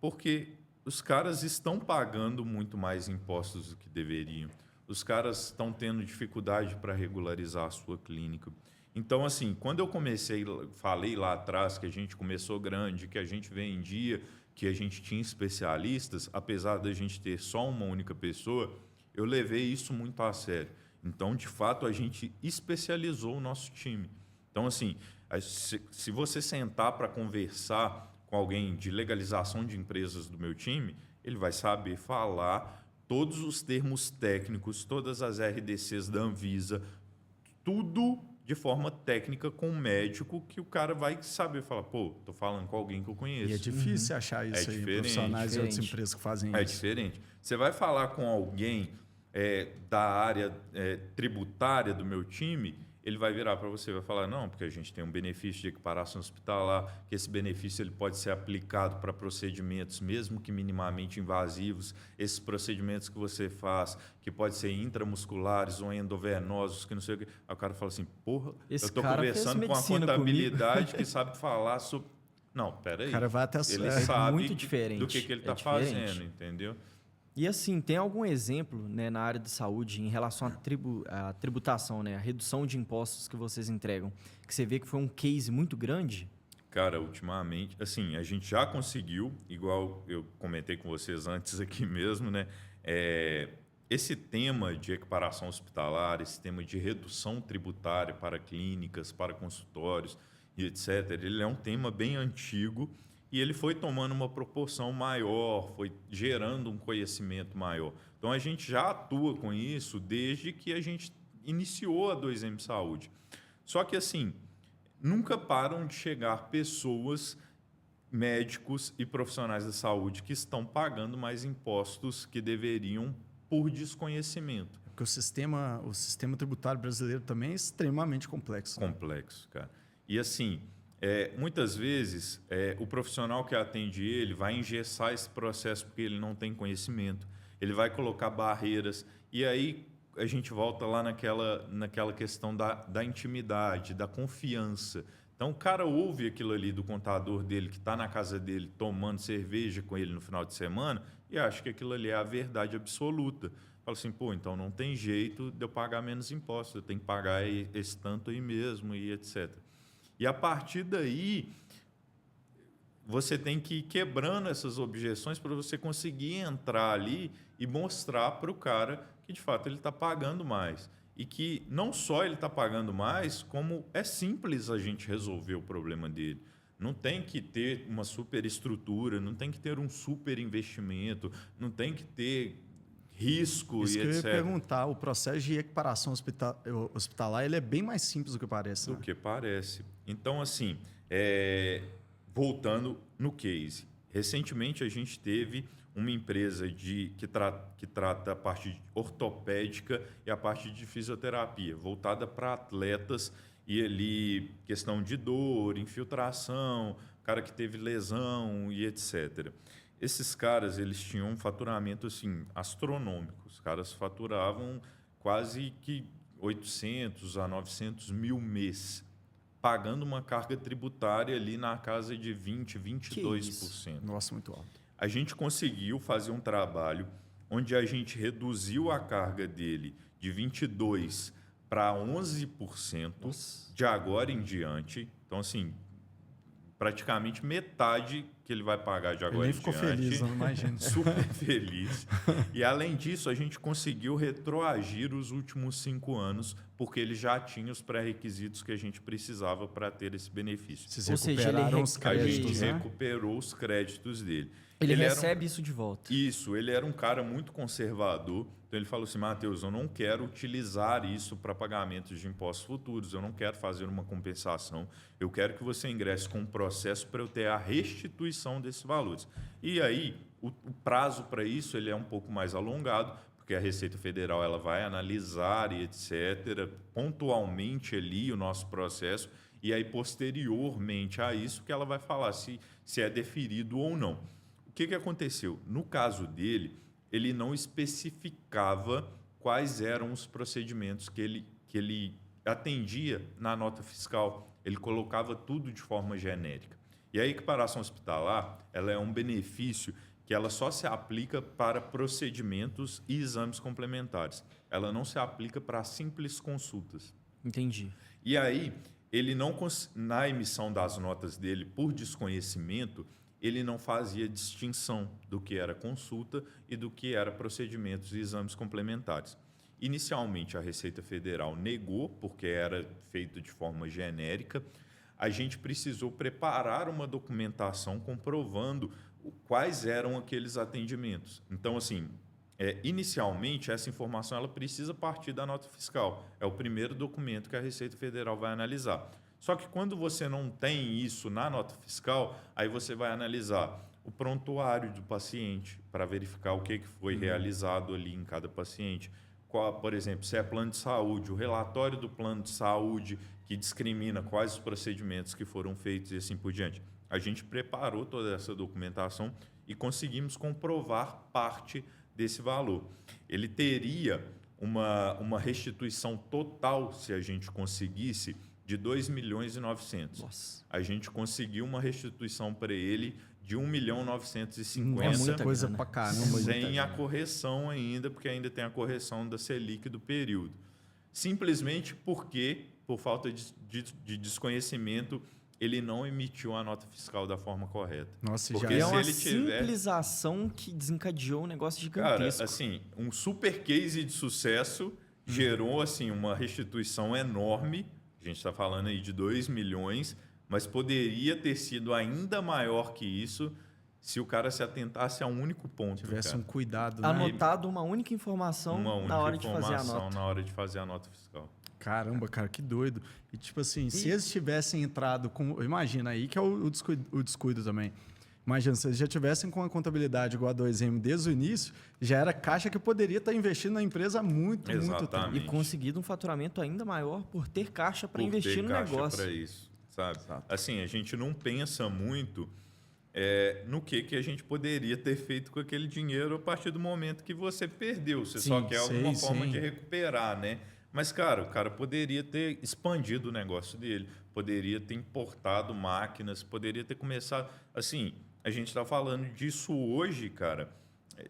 Porque os caras estão pagando muito mais impostos do que deveriam. Os caras estão tendo dificuldade para regularizar a sua clínica. Então, assim, quando eu falei lá atrás que a gente começou grande, que a gente vendia, que a gente tinha especialistas, apesar da gente ter só uma única pessoa, eu levei isso muito a sério. Então, de fato, a gente especializou o nosso time. Então, assim, se você sentar para conversar com alguém de legalização de empresas do meu time, ele vai saber falar todos os termos técnicos, todas as RDCs da Anvisa, tudo de forma técnica com um médico que o cara vai saber falar, pô, tô falando com alguém que eu conheço.
E é difícil achar isso aí, profissionais de outras empresas que fazem isso.
É diferente. Você vai falar com alguém da área tributária do meu time, ele vai virar para você e vai falar, não, porque a gente tem um benefício de equiparação hospitalar, que esse benefício ele pode ser aplicado para procedimentos, mesmo que minimamente invasivos, esses procedimentos que você faz, que pode ser intramusculares ou endovenosos, que não sei o quê. Aí o cara fala assim, porra,
Esse
eu estou
cara fez
conversando com a
medicina
contabilidade que sabe falar sobre... Não, peraí.
O cara vai até
Ele sabe
muito diferente.
do que ele está
diferente.
fazendo, entendeu?
E assim, tem algum exemplo, né, na área de saúde em relação à tributação, né, a redução de impostos que vocês entregam, que você vê que foi um case muito grande?
Cara, ultimamente, assim, a gente já conseguiu, igual eu comentei com vocês antes aqui mesmo, né? Esse tema de equiparação hospitalar, esse tema de redução tributária para clínicas, para consultórios e etc., ele é um tema bem antigo e ele foi tomando uma proporção maior, foi gerando um conhecimento maior. Então, a gente já atua com isso desde que a gente iniciou a 2M Saúde. Só que, assim, nunca param de chegar pessoas, médicos e profissionais da saúde que estão pagando mais impostos que deveriam por desconhecimento.
Porque o sistema tributário brasileiro também é extremamente complexo.
Complexo, cara. E assim, muitas vezes o profissional que atende ele vai engessar esse processo porque ele não tem conhecimento, ele vai colocar barreiras e aí a gente volta lá naquela questão da intimidade, da confiança. Então o cara ouve aquilo ali do contador dele que está na casa dele tomando cerveja com ele no final de semana e acha que aquilo ali é a verdade absoluta. Fala assim, pô, então não tem jeito de eu pagar menos impostos, eu tenho que pagar esse tanto aí mesmo e etc. E a partir daí, você tem que ir quebrando essas objeções para você conseguir entrar ali e mostrar para o cara que, de fato, ele está pagando mais. E que não só ele está pagando mais, como é simples a gente resolver o problema dele. Não tem que ter uma super estrutura, não tem que ter um super investimento, não tem que ter risco
Isso
e
que
etc.
eu ia perguntar, o processo de equiparação hospitalar ele é bem mais simples do que parece.
Do que parece. Então, assim, voltando no case. Recentemente, a gente teve uma empresa que trata a parte ortopédica e a parte de fisioterapia, voltada para atletas e ali questão de dor, infiltração, cara que teve lesão e etc. Esses caras, eles tinham um faturamento assim, astronômico. Os caras faturavam quase que 800 a 900 mil mês, pagando uma carga tributária ali na casa de 20%, 22%.
Nossa, muito alto.
A gente conseguiu fazer um trabalho onde a gente reduziu a carga dele de 22% para 11% de agora em diante. Então, assim, praticamente metade que ele vai pagar de agora em diante.
Ele ficou feliz, não imagino.
Super feliz. E, além disso, a gente conseguiu retroagir os últimos 5 anos, porque ele já tinha os pré-requisitos que a gente precisava para ter esse benefício.
Vocês
Ou seja,
recuperaram os
A
créditos,
gente
né?
recuperou os créditos dele.
Ele
era
recebe isso de volta.
Isso, ele era um cara muito conservador. Então ele falou assim, Matheus, eu não quero utilizar isso para pagamentos de impostos futuros, eu não quero fazer uma compensação, eu quero que você ingresse com um processo para eu ter a restituição desses valores. E aí, o prazo para isso ele é um pouco mais alongado, porque a Receita Federal ela vai analisar e etc., pontualmente ali o nosso processo, e aí posteriormente a isso que ela vai falar se é deferido ou não. O que aconteceu? No caso dele, ele não especificava quais eram os procedimentos que ele atendia na nota fiscal. Ele colocava tudo de forma genérica. E a equiparação hospitalar ela é um benefício que ela só se aplica para procedimentos e exames complementares. Ela não se aplica para simples consultas.
Entendi.
E aí, ele não, na emissão das notas dele por desconhecimento, ele não fazia distinção do que era consulta e do que era procedimentos e exames complementares. Inicialmente, a Receita Federal negou, porque era feito de forma genérica. A gente precisou preparar uma documentação comprovando quais eram aqueles atendimentos. Então, assim, inicialmente, essa informação ela precisa partir da nota fiscal. É o primeiro documento que a Receita Federal vai analisar. Só que quando você não tem isso na nota fiscal, aí você vai analisar o prontuário do paciente para verificar o que foi realizado ali em cada paciente, por exemplo, se é plano de saúde, o relatório do plano de saúde que discrimina quais os procedimentos que foram feitos e assim por diante. A gente preparou toda essa documentação e conseguimos comprovar parte desse valor. Ele teria uma restituição total, se a gente conseguisse, de 2.900.000.
Nossa.
A gente conseguiu uma restituição para ele de 1.950.000.
É muita
coisa
grana.
pra caramba.
Sem a correção ainda, porque ainda tem a correção da Selic do período. Simplesmente porque, por falta de desconhecimento, ele não emitiu a nota fiscal da forma correta.
Nossa,
Porque
já
É
se
uma
ele tiver-
simples ação que desencadeou um negócio
Cara,
gigantesco.
assim, um super case de sucesso gerou assim uma restituição enorme. A gente está falando aí de 2 milhões, mas poderia ter sido ainda maior que isso se o cara se atentasse a um único ponto.
tivesse
cara.
um cuidado, né?
Anotado uma única informação
Uma única
na hora de fazer a
informação
nota.
na hora de fazer a nota fiscal.
Caramba, cara, que doido. E tipo assim, se eles tivessem entrado com... Imagina aí que é o descuido também. Imagina, se eles já tivessem com a contabilidade igual a 2M desde o início, já era caixa que poderia estar investindo na empresa há muito tempo.
Exatamente.
E conseguido um faturamento ainda maior por ter caixa para
Por
investir
ter
no
caixa
negócio.
para isso, sabe?
Exato.
Assim, a gente não pensa muito no que a gente poderia ter feito com aquele dinheiro a partir do momento que você perdeu. Você só
Sim,
quer
sei,
alguma forma
sim.
de recuperar, né? Mas, cara, o cara poderia ter expandido o negócio dele, poderia ter importado máquinas, poderia ter começado... Assim, a gente está falando disso hoje, cara,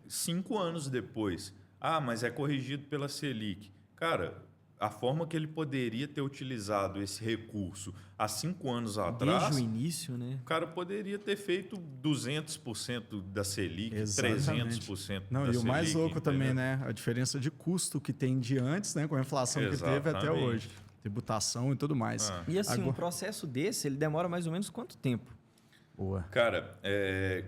5 anos depois. Ah, mas é corrigido pela Selic. Cara, a forma que ele poderia ter utilizado esse recurso há 5 anos atrás...
Desde o início, né?
O cara poderia ter feito 200% da Selic,
Exatamente.
300%
Não,
da
e o mais
Selic,
louco também,
entendeu?
né? A diferença de custo que tem de antes, né? Com a inflação que teve até
Exatamente.
hoje. Tributação e tudo mais.
Ah.
E assim, um
Agora-
processo desse, ele demora mais ou menos quanto tempo?
Boa.
Cara,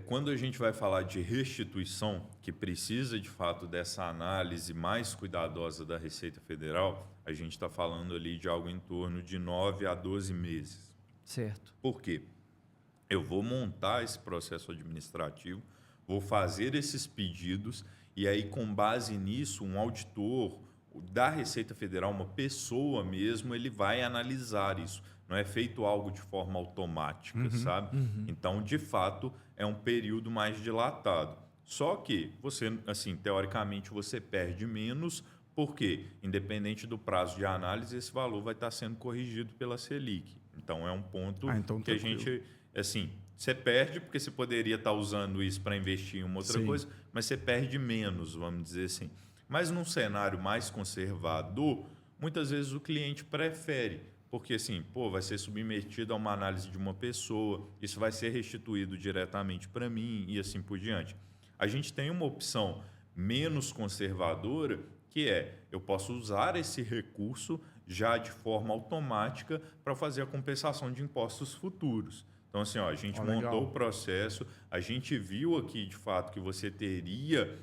quando a gente vai falar de restituição, que precisa de fato dessa análise mais cuidadosa da Receita Federal, a gente está falando ali de algo em torno de 9 a 12 meses.
Certo.
Por quê? Eu vou montar esse processo administrativo, vou fazer esses pedidos e aí, com base nisso, um auditor da Receita Federal, uma pessoa mesmo, ele vai analisar isso. Não é feito algo de forma automática, sabe? Então, de fato, é um período mais dilatado. Só que você, assim, teoricamente, você perde menos, porque, independente do prazo de análise, esse valor vai estar sendo corrigido pela Selic. Então, é um ponto
Então,
que a
tranquilo.
gente, assim, você perde porque você poderia estar usando isso para investir em uma outra
Sim.
coisa, mas você perde menos, vamos dizer assim. Mas num cenário mais conservador, muitas vezes o cliente prefere, porque assim, pô, vai ser submetido a uma análise de uma pessoa, isso vai ser restituído diretamente para mim e assim por diante. A gente tem uma opção menos conservadora, que é, eu posso usar esse recurso já de forma automática para fazer a compensação de impostos futuros. Então, assim, ó, a gente
Legal.
montou o processo, a gente viu aqui, de fato, que você teria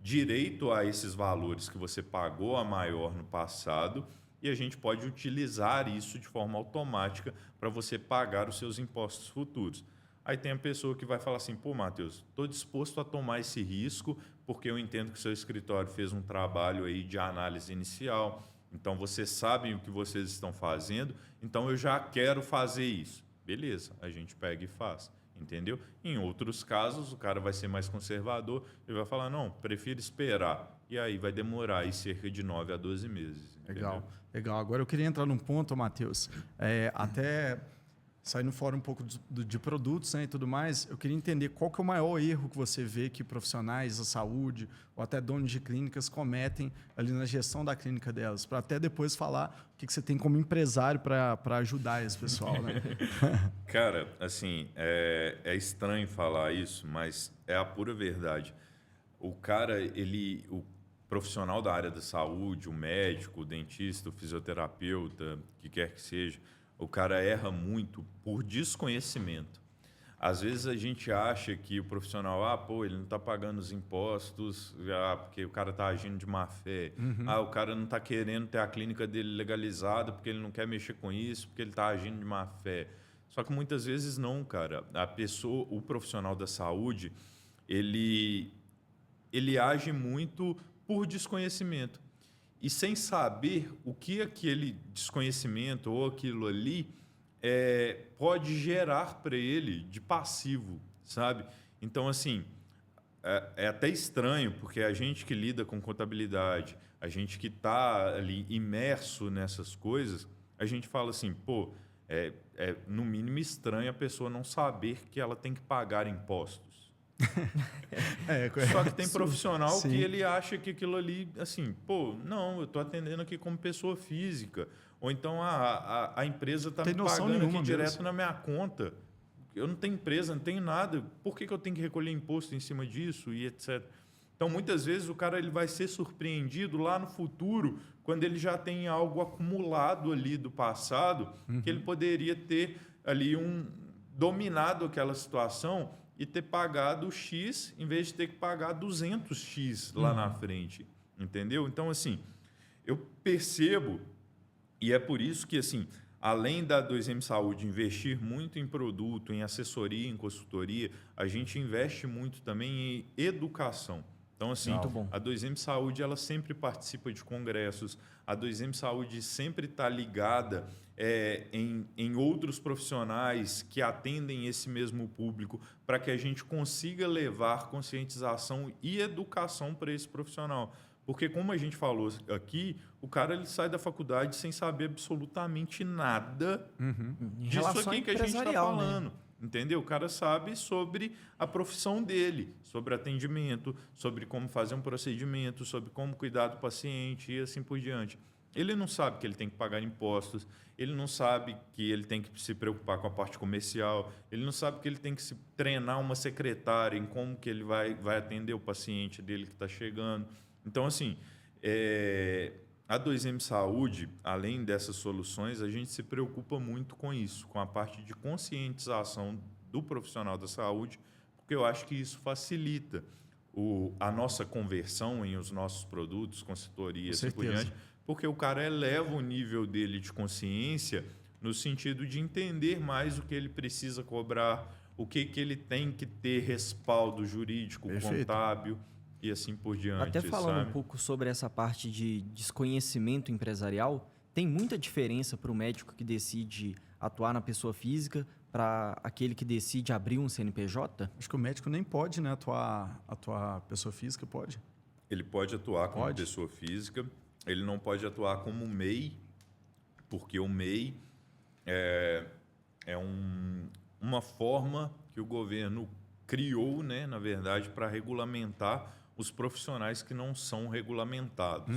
direito a esses valores que você pagou a maior no passado e a gente pode utilizar isso de forma automática para você pagar os seus impostos futuros. Aí tem a pessoa que vai falar assim, pô, Matheus, estou disposto a tomar esse risco porque eu entendo que o seu escritório fez um trabalho aí de análise inicial, então vocês sabem o que vocês estão fazendo, então eu já quero fazer isso. Beleza, a gente pega e faz, entendeu? Em outros casos, o cara vai ser mais conservador e vai falar, não, prefiro esperar. E aí vai demorar aí cerca de 9 a 12 meses.
Legal,
entendeu?
legal. Agora eu queria entrar num ponto, Matheus, até saindo fora um pouco de produtos, né, e tudo mais, eu queria entender qual que é o maior erro que você vê que profissionais da saúde ou até donos de clínicas cometem ali na gestão da clínica delas, para até depois falar o que você tem como empresário para ajudar esse pessoal, né?
Cara, assim, é estranho falar isso, mas é a pura verdade. O cara, o profissional da área da saúde, o médico, o dentista, o fisioterapeuta, o que quer que seja, o cara erra muito por desconhecimento. Às vezes a gente acha que o profissional, pô, ele não está pagando os impostos, porque o cara está agindo de má fé. O cara não está querendo ter a clínica dele legalizada porque ele não quer mexer com isso, porque ele está agindo de má fé. Só que muitas vezes não, cara. A pessoa, o profissional da saúde, ele age muito por desconhecimento. E sem saber o que aquele desconhecimento ou aquilo ali pode gerar para ele de passivo, sabe? Então, assim, é até estranho, porque a gente que lida com contabilidade, a gente que está ali imerso nessas coisas, a gente fala assim, pô, no mínimo estranho a pessoa não saber que ela tem que pagar impostos. Só que tem profissional que ele acha que aquilo ali, assim, pô, não, eu estou atendendo aqui como pessoa física. Ou então a empresa está me pagando aqui direto na minha conta. Eu não tenho empresa, não tenho nada. Por que eu tenho que recolher imposto em cima disso e etc. Então, muitas vezes, o cara ele vai ser surpreendido lá no futuro, quando ele já tem algo acumulado ali do passado, que ele poderia ter ali dominado aquela situação e ter pagado X, em vez de ter que pagar 200X lá na frente. Entendeu? Então, assim, eu percebo, e é por isso que, assim, além da 2M Saúde investir muito em produto, em assessoria, em consultoria, a gente investe muito também em educação. Então, assim, a 2M Saúde ela sempre participa de congressos, a 2M Saúde sempre está ligada em outros profissionais que atendem esse mesmo público para que a gente consiga levar conscientização e educação para esse profissional. Porque, como a gente falou aqui, o cara ele sai da faculdade sem saber absolutamente nada disso aqui que a gente está falando. Né? Entendeu? O cara sabe sobre a profissão dele, sobre atendimento, sobre como fazer um procedimento, sobre como cuidar do paciente e assim por diante. Ele não sabe que ele tem que pagar impostos, ele não sabe que ele tem que se preocupar com a parte comercial, ele não sabe que ele tem que se treinar uma secretária em como que ele vai atender o paciente dele que está chegando. Então, assim, a 2M Saúde, além dessas soluções, a gente se preocupa muito com isso, com a parte de conscientização do profissional da saúde, porque eu acho que isso facilita a nossa conversão em os nossos produtos, consultoria, assim por diante, porque o cara eleva o nível dele de consciência no sentido de entender mais o que ele precisa cobrar, o que ele tem que ter respaldo jurídico, contábil e assim por diante.
Até falando um pouco sobre essa parte de desconhecimento empresarial, tem muita diferença para o médico que decide atuar na pessoa física para aquele que decide abrir um CNPJ?
Acho que o médico nem pode, né, atuar pessoa física, pode?
Ele pode atuar como pessoa física, ele não pode atuar como MEI, porque o MEI é uma forma que o governo criou, né, na verdade, para regulamentar os profissionais que não são regulamentados.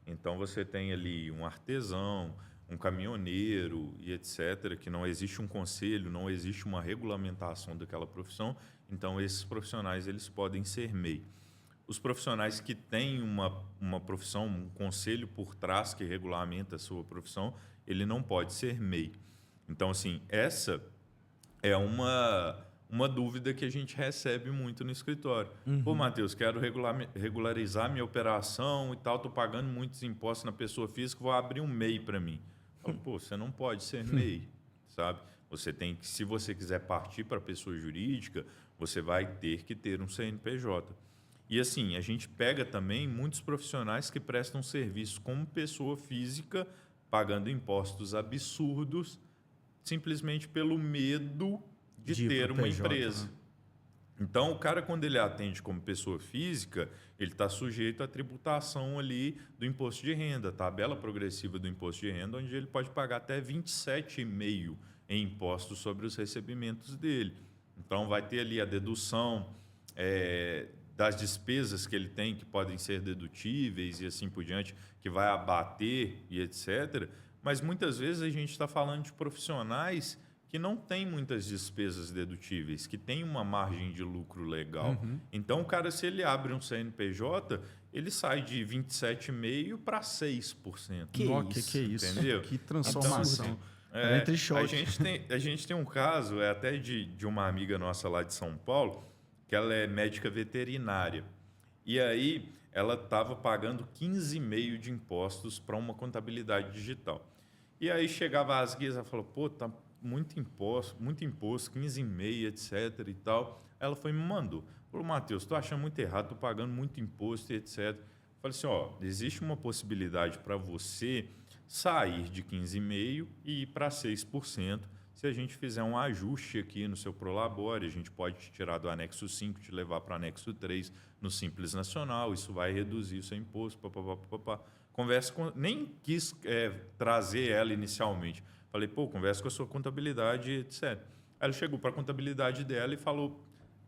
Então, você tem ali um artesão, um caminhoneiro e etc., que não existe um conselho, não existe uma regulamentação daquela profissão. Então, esses profissionais eles podem ser MEI. Os profissionais que têm uma profissão, um conselho por trás que regulamenta a sua profissão, ele não pode ser MEI. Então, assim, essa é uma dúvida que a gente recebe muito no escritório. Pô, Matheus, quero regularizar minha operação e tal, estou pagando muitos impostos na pessoa física, vou abrir um MEI para mim. Falo, pô, você não pode ser MEI, sabe? Você tem que, se você quiser partir para a pessoa jurídica, você vai ter que ter um CNPJ. E assim, a gente pega também muitos profissionais que prestam serviço como pessoa física, pagando impostos absurdos, simplesmente pelo medo de ter uma empresa. Então, o cara, quando ele atende como pessoa física, ele está sujeito à tributação ali do imposto de renda, tabela progressiva do imposto de renda, onde ele pode pagar até 27,5% em impostos sobre os recebimentos dele. Então, vai ter ali a dedução das despesas que ele tem, que podem ser dedutíveis e assim por diante, que vai abater e etc. Mas, muitas vezes, a gente está falando de profissionais que não tem muitas despesas dedutíveis, que tem uma margem de lucro legal. Então, o cara, se ele abre um CNPJ, ele sai de 27,5% para 6%.
Que isso?
Entendeu?
Que transformação.
Então, a gente tem um caso, até de uma amiga nossa lá de São Paulo, que ela é médica veterinária. E aí, ela estava pagando 15,5% de impostos para uma contabilidade digital. E aí, chegava às guias, ela falou, pô, tá muito imposto, 15,5%, etc. e tal. Ela foi e me mandou. Falou, Matheus, tu achando muito errado, tô pagando muito imposto e etc. Falei assim, ó, existe uma possibilidade para você sair de 15,5% e ir para 6%. Se a gente fizer um ajuste aqui no seu Prolabore, a gente pode te tirar do anexo 5, te levar para o anexo 3 no Simples Nacional, isso vai reduzir o seu imposto, Conversa com... Nem quis trazer ela inicialmente. Falei, pô, conversa com a sua contabilidade, etc. Aí ela chegou para a contabilidade dela e falou,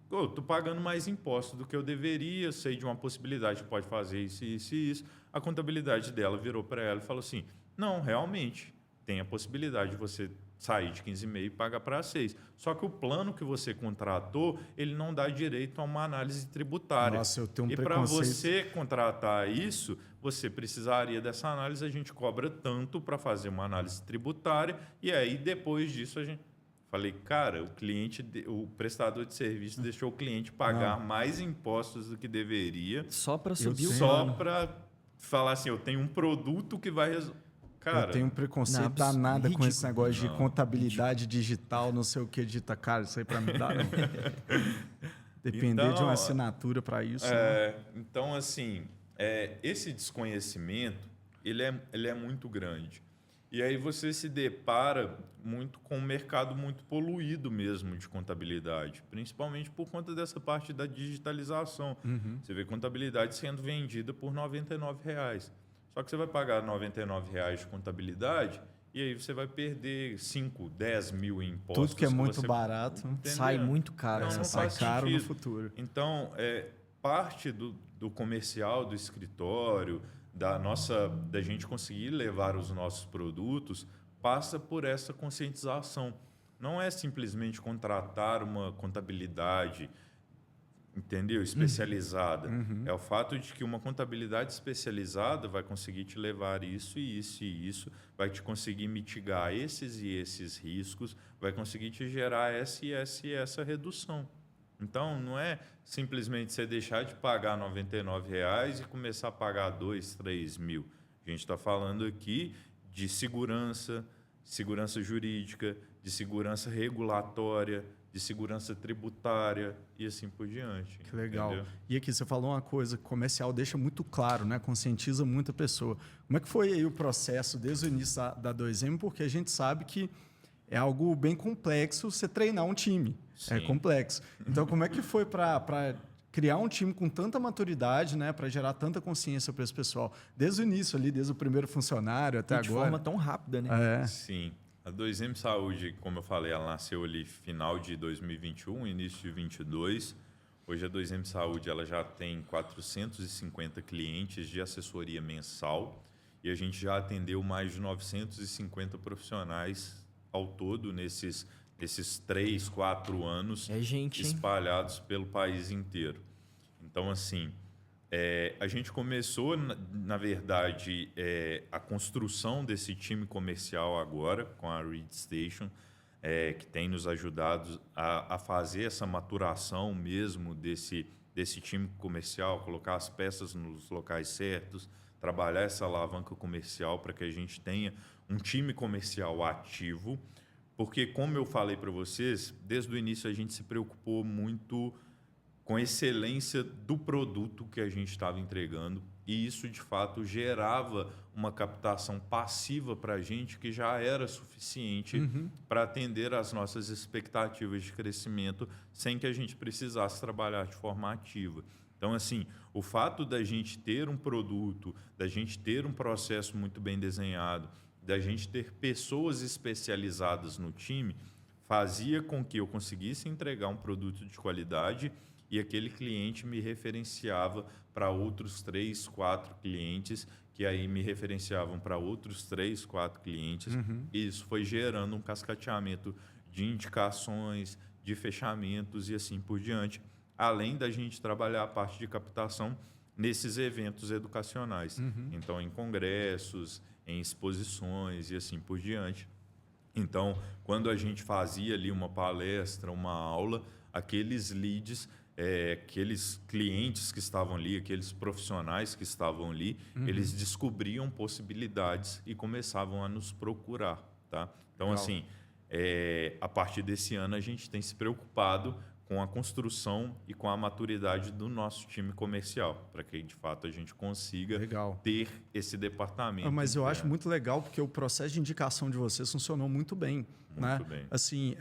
estou pagando mais impostos do que eu deveria, sei de uma possibilidade que pode fazer isso, isso e isso. A contabilidade dela virou para ela e falou assim, não, realmente, tem a possibilidade de você sair de 15,5% e pagar para 6%. Só que o plano que você contratou, ele não dá direito a uma análise tributária.
Nossa, eu tenho um
e para
preconceito.
você contratar isso, você precisaria dessa análise, a gente cobra tanto para fazer uma análise tributária e aí depois disso a gente... Falei, cara, o prestador de serviço deixou o cliente pagar mais impostos do que deveria.
Só para subir o
Só
plano.
para falar assim, eu tenho um produto que vai... Cara,
eu tenho um preconceito
não,
danado com
ridículo.
esse negócio de contabilidade digital, não sei o que, digita, cara, isso aí para mim dá não. Depender
Então,
de uma assinatura para isso.
então, assim, esse desconhecimento, ele é muito grande. E aí você se depara muito com um mercado muito poluído mesmo de contabilidade, principalmente por conta dessa parte da digitalização. Você vê contabilidade sendo vendida por R$ 99,00. Só que você vai pagar R$ 99,00 de contabilidade e aí você vai perder 5, 10 mil em impostos.
Tudo que é muito
você...
barato
Sai muito caro.
Não
sai
faz
caro no
sentido.
futuro.
Então, parte do comercial, do escritório, da gente conseguir levar os nossos produtos, passa por essa conscientização. Não é simplesmente contratar uma contabilidade, entendeu? Especializada. É o fato de que uma contabilidade especializada vai conseguir te levar isso e isso e isso, vai te conseguir mitigar esses e esses riscos, vai conseguir te gerar essa e essa e essa redução. Então, não é simplesmente você deixar de pagar R$ 99,00 e começar a pagar 2, 3 mil. A gente está falando aqui de segurança jurídica, de segurança regulatória, de segurança tributária e assim por diante.
Que legal.
Entendeu?
E aqui você falou uma coisa, comercial deixa muito claro, né? Conscientiza muita pessoa. Como é que foi aí o processo desde o início da 2M? Porque a gente sabe que é algo bem complexo você treinar um time.
Sim.
É complexo. Então, como é que foi para criar um time com tanta maturidade, né? Para gerar tanta consciência para esse pessoal? Desde o início ali, desde o primeiro funcionário até
de
agora.
forma tão rápida, né?
Sim. A 2M Saúde, como eu falei, ela nasceu ali final de 2021, início de 2022. Hoje a 2M Saúde ela já tem 450 clientes de assessoria mensal e a gente já atendeu mais de 950 profissionais ao todo nesses 3, 4 anos
gente, hein?
espalhados pelo país inteiro. Então, assim, a gente começou, na verdade, a construção desse time comercial agora com a Reed Station, que tem nos ajudado a fazer essa maturação mesmo desse time comercial, colocar as peças nos locais certos, trabalhar essa alavanca comercial para que a gente tenha um time comercial ativo, porque, como eu falei para vocês, desde o início a gente se preocupou muito com a excelência do produto que a gente estava entregando e isso, de fato, gerava uma captação passiva para a gente que já era suficiente para atender às nossas expectativas de crescimento sem que a gente precisasse trabalhar de forma ativa. Então, assim, o fato da gente ter um produto, da gente ter um processo muito bem desenhado, da gente ter pessoas especializadas no time, fazia com que eu conseguisse entregar um produto de qualidade e aquele cliente me referenciava para outros 3, 4 clientes, que aí me referenciavam para outros 3, 4 clientes. E isso foi gerando um cascateamento de indicações, de fechamentos e assim por diante, além da gente trabalhar a parte de captação nesses eventos educacionais. Então, em congressos, em exposições e assim por diante. Então, quando a gente fazia ali uma palestra, uma aula, aqueles leads, aqueles clientes que estavam ali, aqueles profissionais que estavam ali, eles descobriam possibilidades e começavam a nos procurar. Tá? Então,
Legal.
assim, a partir desse ano, a gente tem se preocupado com a construção e com a maturidade do nosso time comercial, para que, de fato, a gente consiga ter esse departamento.
Mas eu acho muito legal, porque o processo de indicação de vocês funcionou muito bem.
Muito bem.
Assim,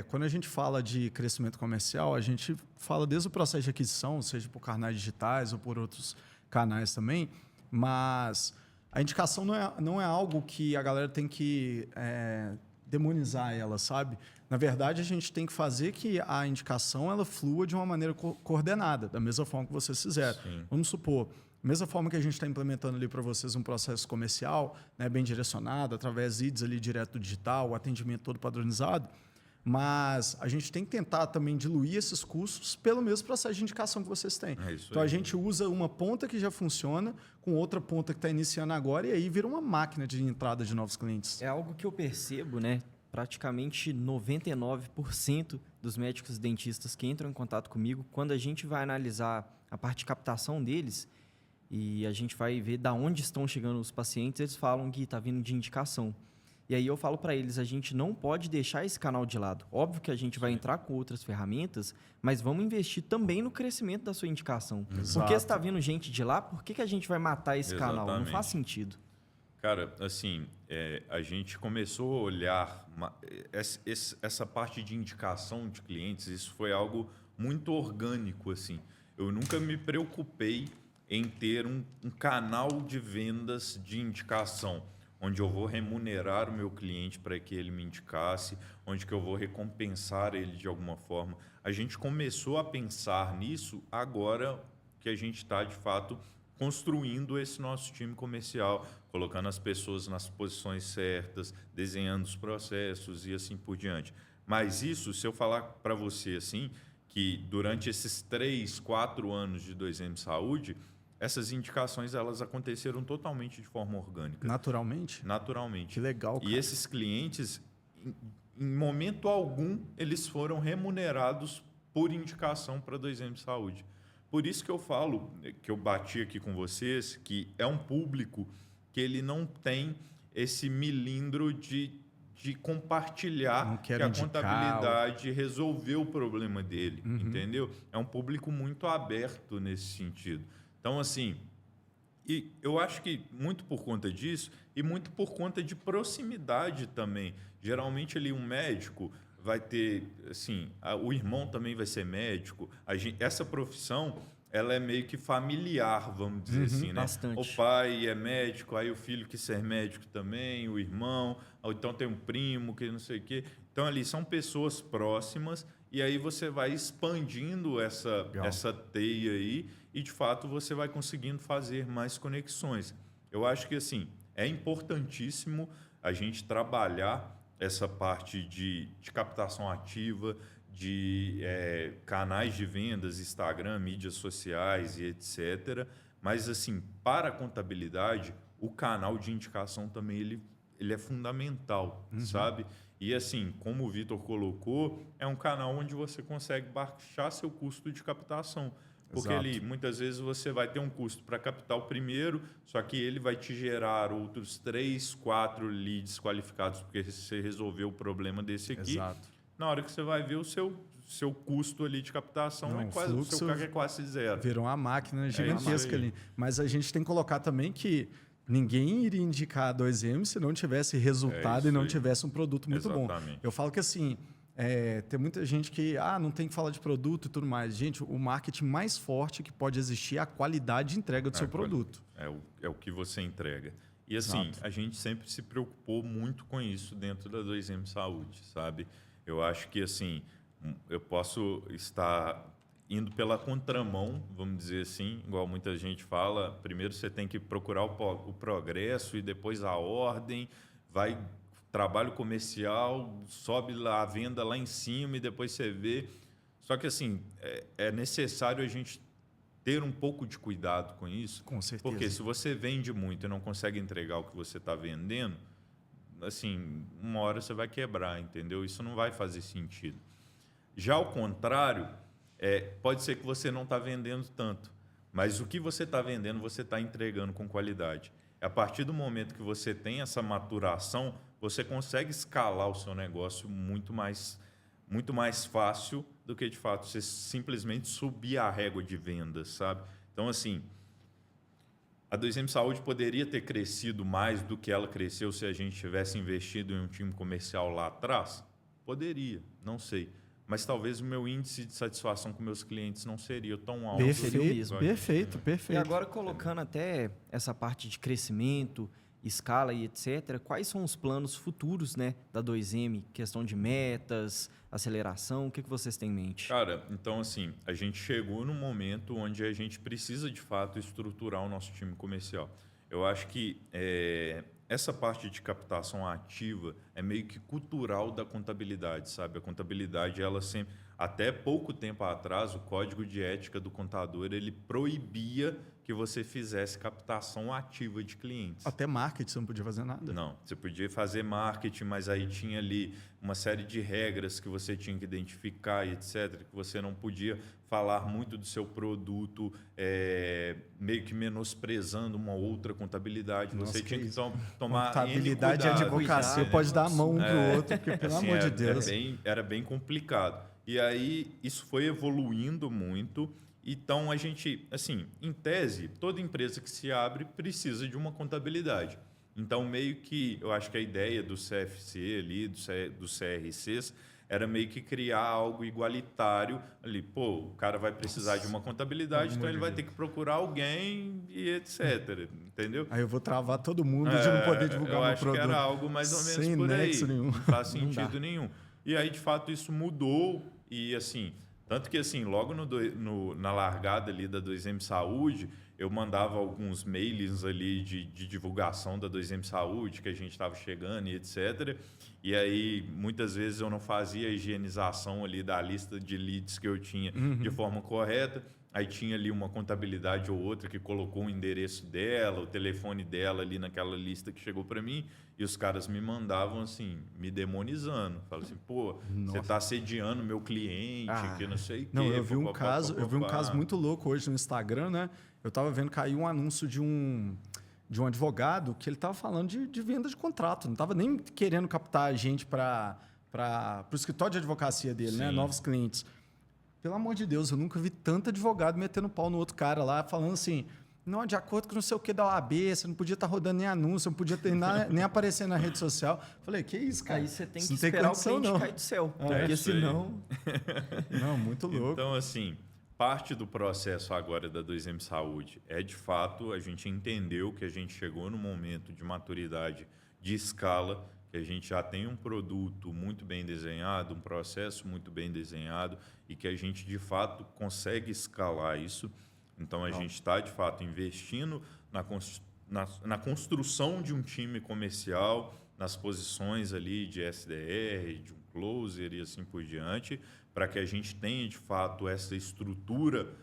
quando a gente fala de crescimento comercial, a gente fala desde o processo de aquisição, seja por canais digitais ou por outros canais também, mas a indicação não é algo que a galera tem que demonizar ela, sabe? Na verdade, a gente tem que fazer que a indicação ela flua de uma maneira coordenada, da mesma forma que vocês fizeram.
Sim.
Vamos supor, da mesma forma que a gente está implementando ali para vocês um processo comercial, né, bem direcionado, através de leads ali direto do digital, o atendimento todo padronizado, mas a gente tem que tentar também diluir esses custos pelo mesmo processo de indicação que vocês têm. Então, a gente usa uma ponta que já funciona com outra ponta que está iniciando agora e aí vira uma máquina de entrada de novos clientes.
É algo que eu percebo, né? Praticamente 99% dos médicos dentistas que entram em contato comigo, quando a gente vai analisar a parte de captação deles e a gente vai ver da onde estão chegando os pacientes, eles falam que está vindo de indicação. E aí eu falo para eles, a gente não pode deixar esse canal de lado. Óbvio que a gente vai entrar com outras ferramentas, mas vamos investir também no crescimento da sua indicação.
Exato.
Porque se está vindo gente de lá, por que a gente vai matar esse canal? Não faz sentido.
Cara, assim, a gente começou a olhar essa parte de indicação de clientes, isso foi algo muito orgânico, assim. Eu nunca me preocupei em ter um canal de vendas de indicação, onde eu vou remunerar o meu cliente para que ele me indicasse, onde que eu vou recompensar ele de alguma forma. A gente começou a pensar nisso agora que a gente está, de fato, construindo esse nosso time comercial, colocando as pessoas nas posições certas, desenhando os processos e assim por diante. Mas isso, se eu falar para você assim, que durante esses 3, 4 anos de 2M Saúde, essas indicações elas aconteceram totalmente de forma orgânica.
Naturalmente?
Naturalmente.
Que legal, cara.
E esses clientes, em momento algum, eles foram remunerados por indicação para 2M Saúde. Por isso que eu falo, que eu bati aqui com vocês, que é um público que ele não tem esse milindro de compartilhar que a contabilidade resolveu o problema dele, entendeu? É um público muito aberto nesse sentido. Então, assim, e eu acho que muito por conta disso e muito por conta de proximidade também. Geralmente, ali um médico vai ter, assim, o irmão também vai ser médico. Essa profissão, ela é meio que familiar, vamos dizer assim, né?
Bastante.
O pai é médico, aí o filho quer ser médico também, o irmão, ou então tem um primo que não sei o quê. Então, ali são pessoas próximas e aí você vai expandindo essa teia aí e, de fato, você vai conseguindo fazer mais conexões. Eu acho que, assim, é importantíssimo a gente trabalhar essa parte de captação ativa, de canais de vendas, Instagram, mídias sociais e etc. Mas, assim, para a contabilidade, o canal de indicação também ele é fundamental, sabe? E, assim, como o Vitor colocou, é um canal onde você consegue baixar seu custo de captação. Porque ali, muitas vezes, você vai ter um custo para captar o primeiro, só que ele vai te gerar outros 3, 4 leads qualificados, porque você resolveu o problema desse aqui.
Exato.
Na hora que você vai ver o seu custo ali de captação, o seu CAC é quase zero.
Virou uma máquina gigantesca ali. Mas a gente tem que colocar também que ninguém iria indicar a 2M se não tivesse resultado e não tivesse um produto muito bom. Eu falo que assim... tem muita gente que não tem que falar de produto e tudo mais. Gente, o marketing mais forte que pode existir é a qualidade de entrega do seu produto.
É o que você entrega. E assim, a gente sempre se preocupou muito com isso dentro da 2M Saúde, sabe? Eu acho que assim, eu posso estar indo pela contramão, vamos dizer assim, igual muita gente fala. Primeiro você tem que procurar o progresso e depois a ordem, vai... trabalho comercial, sobe lá a venda lá em cima e depois você vê. Só que, assim, é necessário a gente ter um pouco de cuidado com isso.
Com certeza.
Porque se você vende muito e não consegue entregar o que você está vendendo, assim, uma hora você vai quebrar, entendeu? Isso não vai fazer sentido. Já ao contrário, pode ser que você não está vendendo tanto, mas o que você está vendendo, você está entregando com qualidade. A partir do momento que você tem essa maturação, você consegue escalar o seu negócio muito mais fácil do que, de fato, você simplesmente subir a régua de vendas, sabe? Então, assim, a 2M Saúde poderia ter crescido mais do que ela cresceu se a gente tivesse investido em um time comercial lá atrás? Poderia, não sei. Mas talvez o meu índice de satisfação com meus clientes não seria tão alto.
Perfeito.
E agora, colocando até essa parte de crescimento, escala e etc., quais são os planos futuros, né, da 2M? Questão de metas, aceleração, o que vocês têm em mente?
Cara, então assim, a gente chegou num momento onde a gente precisa de fato estruturar o nosso time comercial. Eu acho que essa parte de captação ativa é meio que cultural da contabilidade, sabe? A contabilidade, ela sempre, até pouco tempo atrás, o código de ética do contador, ele proibia que você fizesse captação ativa de clientes.
Até marketing você não podia fazer nada.
Não, você podia fazer marketing, mas aí tinha ali uma série de regras que você tinha que identificar e etc, que você não podia falar muito do seu produto, meio que menosprezando uma outra contabilidade.
Nossa,
você tinha que tomar
contabilidade e advocacia pode dar a mão um para o outro, porque pelo
assim,
amor de Deus.
Era bem complicado. E aí isso foi evoluindo muito. Então, a gente, assim, em tese, toda empresa que se abre precisa de uma contabilidade. Então, meio que, eu acho que a ideia do CFC ali, dos CRCs, era meio que criar algo igualitário ali. Pô, o cara vai precisar de uma contabilidade, então ele vai ter que procurar alguém e etc. Entendeu?
Aí eu vou travar todo mundo de não poder divulgar meu produto.
Eu acho que era algo mais ou menos
sem
por aí.
nexo nenhum.
Não faz sentido nenhum. E aí, de fato, isso mudou e, assim... Tanto que, assim, logo na largada ali da 2M Saúde, eu mandava alguns mails ali de divulgação da 2M Saúde, que a gente estava chegando e etc. E aí, muitas vezes, eu não fazia a higienização ali da lista de leads que eu tinha de forma correta. Aí tinha ali uma contabilidade ou outra que colocou o endereço dela, o telefone dela ali naquela lista que chegou para mim, e os caras me mandavam assim, me demonizando. Falaram assim, pô, você está assediando meu cliente, que não sei o quê.
Não, eu vi um caso muito louco hoje no Instagram, né? Eu estava vendo cair um anúncio de um advogado que ele estava falando de venda de contrato, não estava nem querendo captar gente para o escritório de advocacia dele, né? Novos clientes. Pelo amor de Deus, eu nunca vi tanto advogado metendo pau no outro cara lá, falando assim, não, de acordo com não sei o que da OAB, você não podia estar rodando nem anúncio, não podia ter nem aparecer na rede social. Falei, que isso, cara?
Aí você tem que
não
esperar
condição,
o cliente
não.
cair do céu, porque senão...
Não, muito louco.
Então, assim, parte do processo agora da 2M Saúde é, de fato, a gente entendeu que a gente chegou no momento de maturidade de escala, que a gente já tem um produto muito bem desenhado, um processo muito bem desenhado e que a gente, de fato, consegue escalar isso. Então, a gente está, de fato, investindo na construção de um time comercial, nas posições ali de SDR, de um closer e assim por diante, para que a gente tenha, de fato, essa estrutura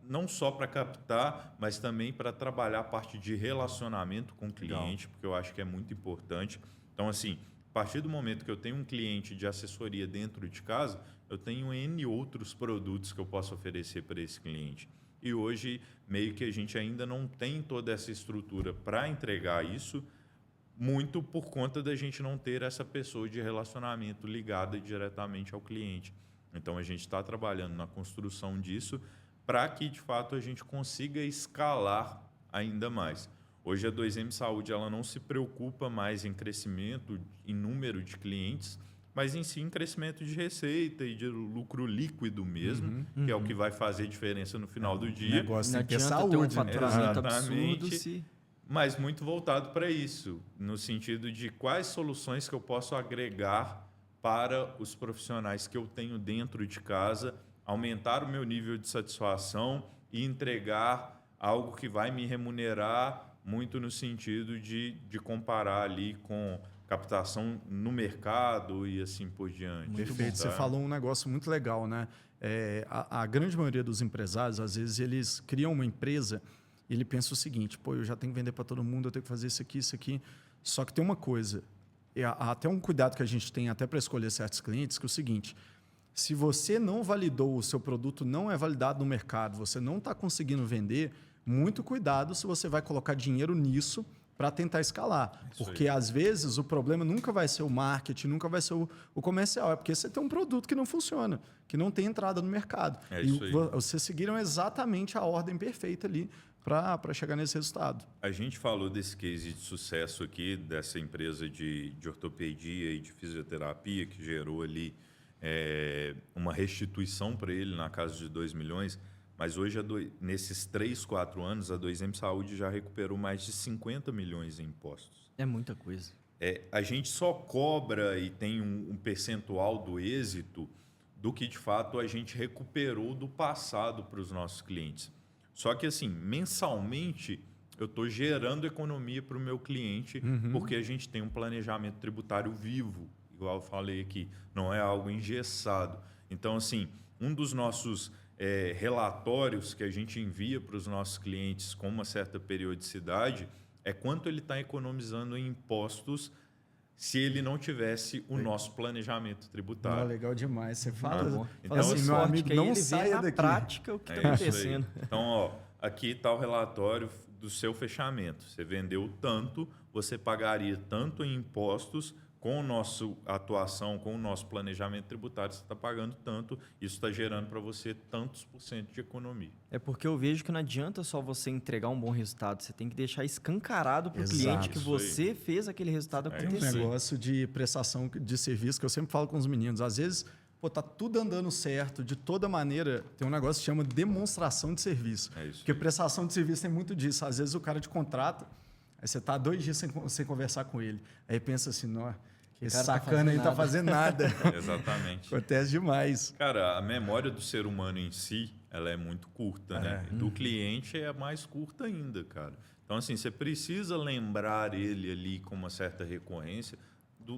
não só para captar, mas também para trabalhar a parte de relacionamento com o cliente, porque eu acho que é muito importante. Então, assim, a partir do momento que eu tenho um cliente de assessoria dentro de casa, eu tenho N outros produtos que eu posso oferecer para esse cliente. E hoje, meio que a gente ainda não tem toda essa estrutura para entregar isso, muito por conta da gente não ter essa pessoa de relacionamento ligada diretamente ao cliente. Então, a gente está trabalhando na construção disso para que, de fato, a gente consiga escalar ainda mais. Hoje a 2M Saúde ela não se preocupa mais em crescimento, em número de clientes, mas em si em crescimento de receita e de lucro líquido mesmo, que é o que vai fazer diferença no final do dia.
O negócio
não
tem que ter
adianta ter um
saúde.
faturamento absurdo
Exatamente. Mas muito voltado para isso, no sentido de quais soluções que eu posso agregar para os profissionais que eu tenho dentro de casa, aumentar o meu nível de satisfação e entregar algo que vai me remunerar muito no sentido de comparar ali com captação no mercado e assim por diante.
Perfeito. Você falou um negócio muito legal, né? A grande maioria dos empresários, às vezes, eles criam uma empresa e ele pensa o seguinte, pô, eu já tenho que vender para todo mundo, eu tenho que fazer isso aqui. Só que tem uma coisa, até um cuidado que a gente tem até para escolher certos clientes, que é o seguinte, se você não validou, o seu produto não é validado no mercado, você não está conseguindo vender, muito cuidado se você vai colocar dinheiro nisso para tentar escalar.
Isso
Porque,
aí.
às vezes, o problema nunca vai ser o marketing, nunca vai ser o comercial. É porque você tem um produto que não funciona, que não tem entrada no mercado.
É
e
isso aí.
vocês seguiram exatamente a ordem perfeita ali para chegar nesse resultado.
A gente falou desse case de sucesso aqui, dessa empresa de ortopedia e de fisioterapia, que gerou ali uma restituição para ele na casa de 2 milhões, mas hoje, nesses 3, 4 anos, a 2M Saúde já recuperou mais de 50 milhões em impostos.
É muita coisa.
A gente só cobra e tem um percentual do êxito do que, de fato, a gente recuperou do passado para os nossos clientes. Só que, assim, mensalmente, eu estou gerando economia para o meu cliente, porque a gente tem um planejamento tributário vivo, igual eu falei aqui, não é algo engessado. Então, assim, um dos nossos relatórios que a gente envia para os nossos clientes com uma certa periodicidade é quanto ele está economizando em impostos se ele não tivesse o nosso planejamento tributário.
Legal demais. Você
Tá bom.
fala
Então,
assim,
assim,
meu
sorte
amigo,
que aí
não
ele vê
saia
na
daqui.
prática o que está
É isso aí.
acontecendo.
Então, ó, aqui está o relatório do seu fechamento. Você vendeu tanto, você pagaria tanto em impostos, com a nossa atuação, com o nosso planejamento tributário, você está pagando tanto, isso está gerando para você tantos % de economia.
É porque eu vejo que não adianta só você entregar um bom resultado, você tem que deixar escancarado para o
Exato.
cliente que
Isso aí.
você fez aquele resultado
Tem um
acontecer.
negócio de prestação de serviço que eu sempre falo com os meninos. Às vezes, tá tudo andando certo, de toda maneira, tem um negócio que chama demonstração de serviço.
É isso
Porque
aí.
prestação de serviço tem muito disso. Às vezes o cara te contrata, aí você está 2 dias sem conversar com ele. Aí pensa assim, não, esse
cara tá
sacana aí
fazendo
tá fazendo nada.
Exatamente.
Acontece demais.
Cara, a memória do ser humano em si, ela é muito curta, né? Do cliente é mais curta ainda, cara. Então, assim, você precisa lembrar ele ali com uma certa recorrência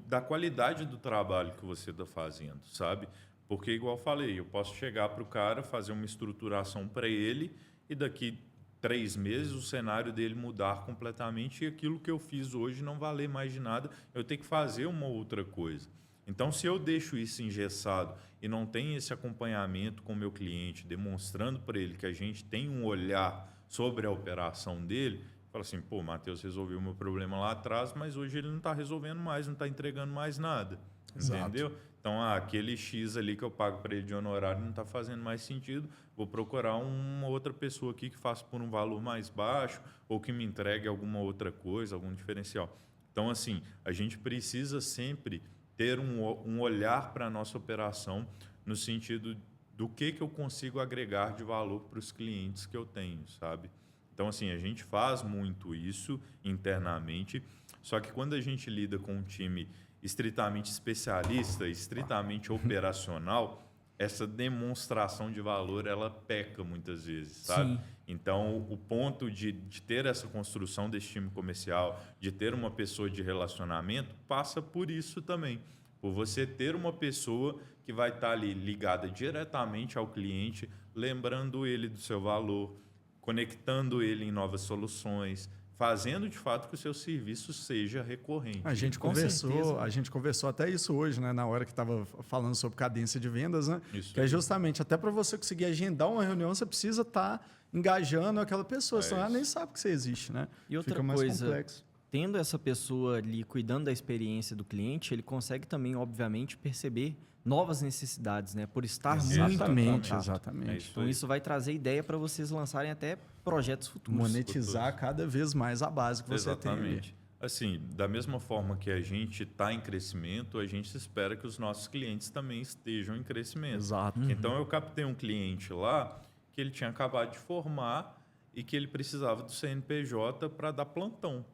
da qualidade do trabalho que você está fazendo, sabe? Porque, igual eu falei, eu posso chegar para o cara, fazer uma estruturação para ele e daqui 3 meses o cenário dele mudar completamente e aquilo que eu fiz hoje não valer mais de nada, eu tenho que fazer uma outra coisa. Então, se eu deixo isso engessado e não tenho esse acompanhamento com o meu cliente, demonstrando para ele que a gente tem um olhar sobre a operação dele, fala assim, pô, Matheus resolveu o meu problema lá atrás, mas hoje ele não está resolvendo mais, não está entregando mais nada.
Exato.
Entendeu? Então, aquele X ali que eu pago para ele de honorário não está fazendo mais sentido, vou procurar uma outra pessoa aqui que faça por um valor mais baixo ou que me entregue alguma outra coisa, algum diferencial. Então, assim, a gente precisa sempre ter um olhar para a nossa operação no sentido do que eu consigo agregar de valor para os clientes que eu tenho, sabe? Então, assim, a gente faz muito isso internamente, só que quando a gente lida com um time estritamente especialista, estritamente operacional, essa demonstração de valor, ela peca muitas vezes, sabe?
Sim.
Então, o ponto de ter essa construção desse time comercial, de ter uma pessoa de relacionamento, passa por isso também. Por você ter uma pessoa que vai estar ali ligada diretamente ao cliente, lembrando ele do seu valor, conectando ele em novas soluções, fazendo de fato que o seu serviço seja recorrente.
A gente conversou até isso hoje, né, na hora que estava falando sobre cadência de vendas, né?
Isso
Que é justamente até para você conseguir agendar uma reunião, você precisa estar engajando aquela pessoa, senão ela nem sabe que você existe, né?
E outra
Fica mais
coisa,
complexo.
tendo essa pessoa ali cuidando da experiência do cliente, ele consegue também, obviamente, perceber novas necessidades, né? Por estar muito em contato.
Exatamente.
É isso
Então,
aí.
isso vai trazer ideia para vocês lançarem até projetos futuros.
Monetizar cada vez mais a base que você tem.
Exatamente. Assim, da mesma forma que a gente está em crescimento, a gente espera que os nossos clientes também estejam em crescimento.
Exato.
Então, eu captei um cliente lá que ele tinha acabado de formar e que ele precisava do CNPJ para dar plantão.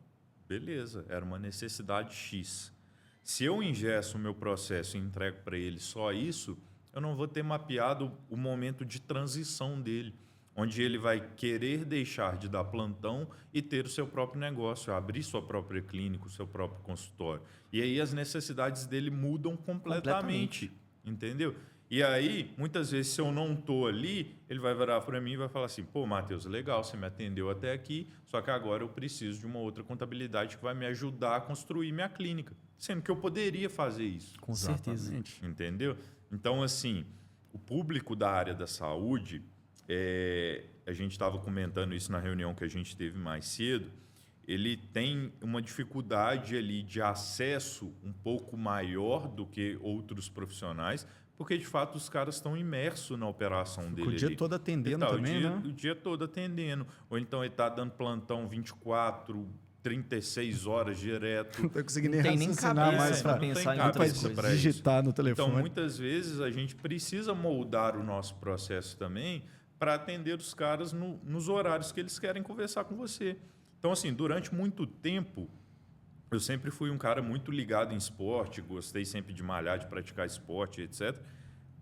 Beleza, era uma necessidade X. Se eu ingesso o meu processo e entrego para ele só isso, eu não vou ter mapeado o momento de transição dele, onde ele vai querer deixar de dar plantão e ter o seu próprio negócio, abrir sua própria clínica, o seu próprio consultório. E aí as necessidades dele mudam completamente. Entendeu? E aí, muitas vezes, se eu não estou ali, ele vai virar para mim e vai falar assim, pô, Matheus, legal, você me atendeu até aqui, só que agora eu preciso de uma outra contabilidade que vai me ajudar a construir minha clínica. Sendo que eu poderia fazer isso.
Com certeza.
Exatamente.
Entendeu? Então, assim, o público da área da saúde, a gente estava comentando isso na reunião que a gente teve mais cedo, ele tem uma dificuldade ali de acesso um pouco maior do que outros profissionais, porque de fato os caras estão imersos na operação dele.
O dia
ali.
todo atendendo também, né?
O dia todo atendendo. Ou então ele está dando plantão 24, 36 horas direto.
Não tô conseguindo nem
Tem nem
raciocinar
cabeça
mais
pra
para
pensar em
cabeça
outras
pra
coisas.
digitar no telefone.
Então, muitas vezes, a gente precisa moldar o nosso processo também para atender os caras nos horários que eles querem conversar com você. Então, assim, durante muito tempo, eu sempre fui um cara muito ligado em esporte, gostei sempre de malhar, de praticar esporte, etc.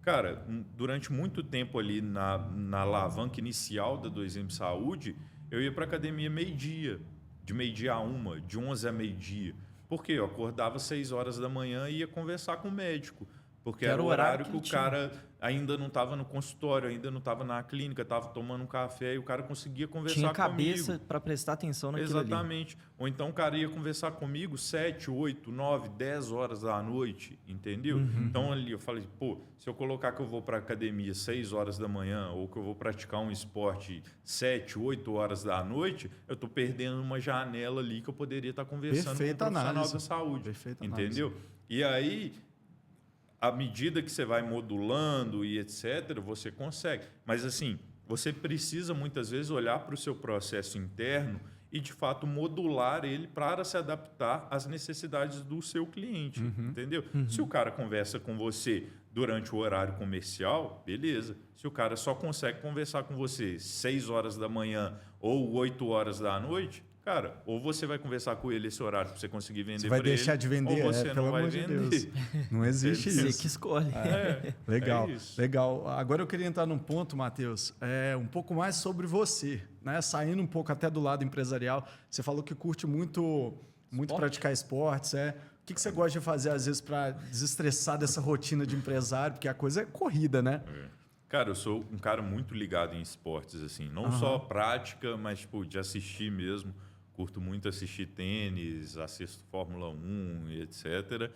Cara, durante muito tempo ali na alavanca inicial da 2M Saúde, eu ia para academia meio-dia, de meio-dia a 1, de 11 a meio-dia. Por quê? Eu acordava às 6 horas da manhã e ia conversar com o médico. Porque era o horário que o cara ainda não estava no consultório, ainda não estava na clínica, estava tomando um café e o cara conseguia conversar
Tinha
comigo.
cabeça para prestar atenção naquilo ali.
Exatamente. Ou então o cara ia conversar comigo 7, 8, 9, 10 horas da noite, entendeu? Então ali eu falei, pô, se eu colocar que eu vou para academia 6 horas da manhã ou que eu vou praticar um esporte 7, 8 horas da noite, eu estou perdendo uma janela ali que eu poderia estar conversando
Perfeita
com um profissional
análise.
da saúde.
Perfeita
Entendeu? E aí, à medida que você vai modulando e etc., você consegue. Mas, assim, você precisa, muitas vezes, olhar para o seu processo interno e, de fato, modular ele para se adaptar às necessidades do seu cliente, entendeu? Se o cara conversa com você durante o horário comercial, beleza. Se o cara só consegue conversar com você 6 horas da manhã ou 8 horas da noite, cara, ou você vai conversar com ele esse horário para você conseguir vender
Você vai
para ele,
deixar de vender,
ou você
pelo
não vai
amor de
vender.
Deus. Não existe
Você
isso.
que escolhe.
Legal,
É isso.
legal. Agora eu queria entrar num ponto, Matheus, um pouco mais sobre você, né? Saindo um pouco até do lado empresarial. Você falou que curte muito praticar esportes, O que você gosta de fazer às vezes para desestressar dessa rotina de empresário? Porque a coisa é corrida, né?
Cara, eu sou um cara muito ligado em esportes, assim, não só prática, mas tipo de assistir mesmo. Curto muito assistir tênis, assisto Fórmula 1 e etc.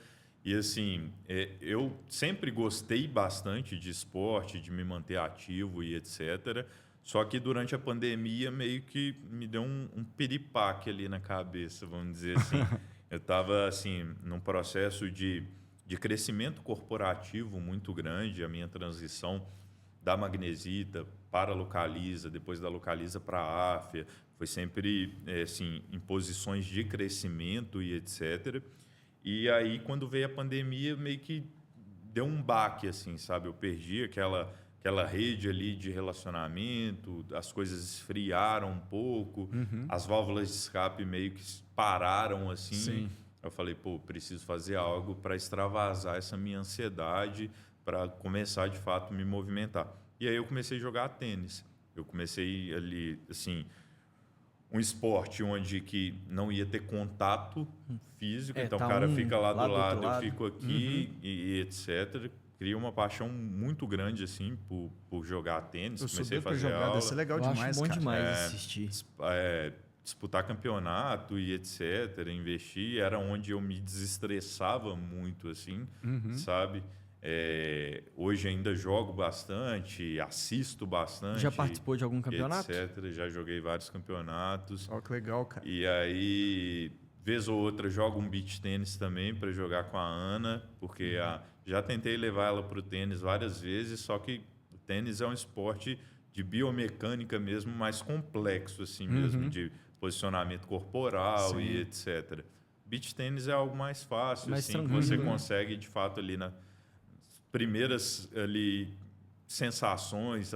E assim, eu sempre gostei bastante de esporte, de me manter ativo e etc. Só que durante a pandemia meio que me deu um piripaque ali na cabeça, vamos dizer assim. Eu estava assim, num processo de crescimento corporativo muito grande, a minha transição da Magnesita para a Localiza, depois da Localiza para a Afia, foi sempre assim, em posições de crescimento e etc. E aí, quando veio a pandemia, meio que deu um baque, assim, sabe? Eu perdi aquela rede ali de relacionamento, as coisas esfriaram um pouco, as válvulas de escape meio que pararam, assim.
Sim.
Eu falei, pô, preciso fazer algo para extravasar essa minha ansiedade, para começar, de fato, me movimentar. E aí eu comecei a jogar tênis. Eu comecei ali, assim, um esporte onde que não ia ter contato físico, então
tá
o cara
um
fica lá do
lado,
lado,
outro
eu
lado.
fico aqui e etc. Criei uma paixão muito grande assim por jogar tênis,
Eu sou
comecei a
doido pra
fazer
jogar,
aula,
deve ser legal
Eu
demais,
acho bom
cara.
demais assistir.
disputar campeonato e etc, investir, era onde eu me desestressava muito assim, sabe? Hoje ainda jogo bastante, assisto bastante.
Já participou de algum campeonato?
Etc. Já joguei vários campeonatos.
Olha que legal, cara.
E aí, vez ou outra, jogo um beach tênis também para jogar com a Ana, porque já tentei levar ela para o tênis várias vezes, só que o tênis é um esporte de biomecânica mesmo, mais complexo assim mesmo, de posicionamento corporal
Sim.
e etc. Beach tênis é algo mais fácil,
Mais
assim, que
tranquilo,
você
né?
consegue de fato ali nas primeiras ali sensações,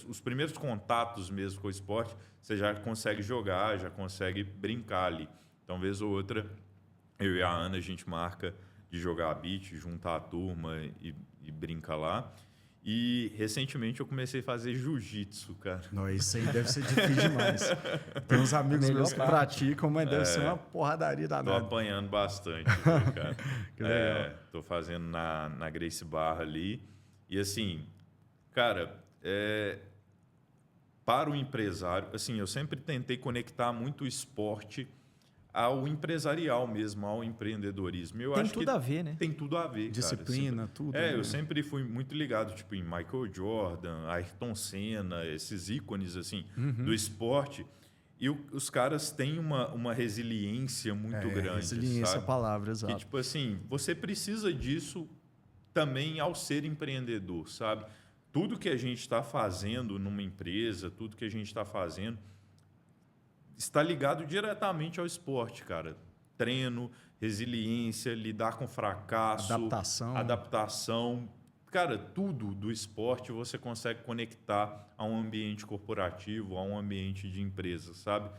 os primeiros contatos mesmo com o esporte, você já consegue jogar, já consegue brincar ali. Então, vez ou outra, eu e a Ana, a gente marca de jogar beach, juntar a turma e brinca lá. E, recentemente, eu comecei a fazer jiu-jitsu, cara.
Não, isso aí deve ser difícil demais. Tem uns amigos
Melhor
meus que
parte.
praticam, mas deve ser uma porradaria
Tô
danada.
apanhando bastante, viu, cara.
Que legal.
Tô fazendo na Gracie Barra ali. E, assim, cara, para o empresário, assim, eu sempre tentei conectar muito o esporte ao empresarial mesmo, ao empreendedorismo. Eu
Tem
acho
tudo
que
a ver, né?
tem tudo a ver,
Disciplina,
cara.
tudo. né?
Eu sempre fui muito ligado, tipo, em Michael Jordan, Ayrton Senna, esses ícones, assim, do esporte. E os caras têm uma resiliência muito grande,
resiliência
sabe?
é a palavra,
Que,
exato.
tipo assim, você precisa disso também ao ser empreendedor, sabe? Tudo que a gente está fazendo numa empresa, tudo que a gente está fazendo está ligado diretamente ao esporte, cara. Treino, resiliência, lidar com fracasso, adaptação. Cara, tudo do esporte você consegue conectar a um ambiente corporativo, a um ambiente de empresa, sabe?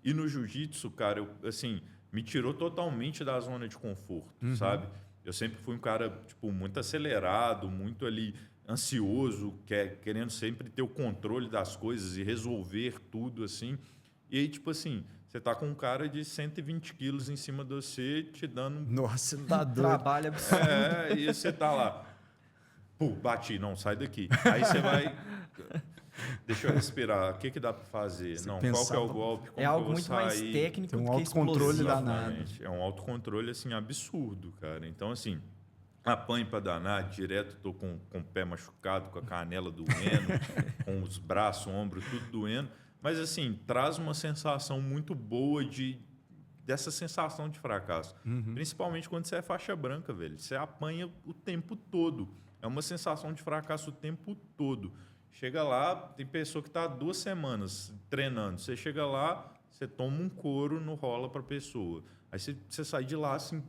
E no jiu-jitsu, cara, assim, me tirou totalmente da zona de conforto, sabe? Eu sempre fui um cara, tipo, muito acelerado, muito ali ansioso, querendo sempre ter o controle das coisas e resolver tudo, assim. E aí, tipo assim, você tá com um cara de 120 quilos em cima de você, te dando...
Nossa, tá doido.
Trabalho absurdo.
E você tá lá, pô, bati, não, sai daqui. Aí você vai... Deixa eu respirar, o que dá para fazer? Não, qual que é o golpe? Como
É algo
que eu vou
muito
sair?
mais técnico
Tem um
do que
autocontrole
explosivo.
danado.
Exatamente. É um autocontrole, assim, absurdo, cara. Então, assim, apanho para danar, direto tô com o pé machucado, com a canela doendo, com os braços, ombro, tudo doendo. Mas, assim, traz uma sensação muito boa dessa sensação de fracasso. Principalmente quando você é faixa branca, velho. Você apanha o tempo todo. É uma sensação de fracasso o tempo todo. Chega lá, tem pessoa que está 2 semanas treinando. Você chega lá, você toma um couro no rola para a pessoa. Aí você sai de lá assim,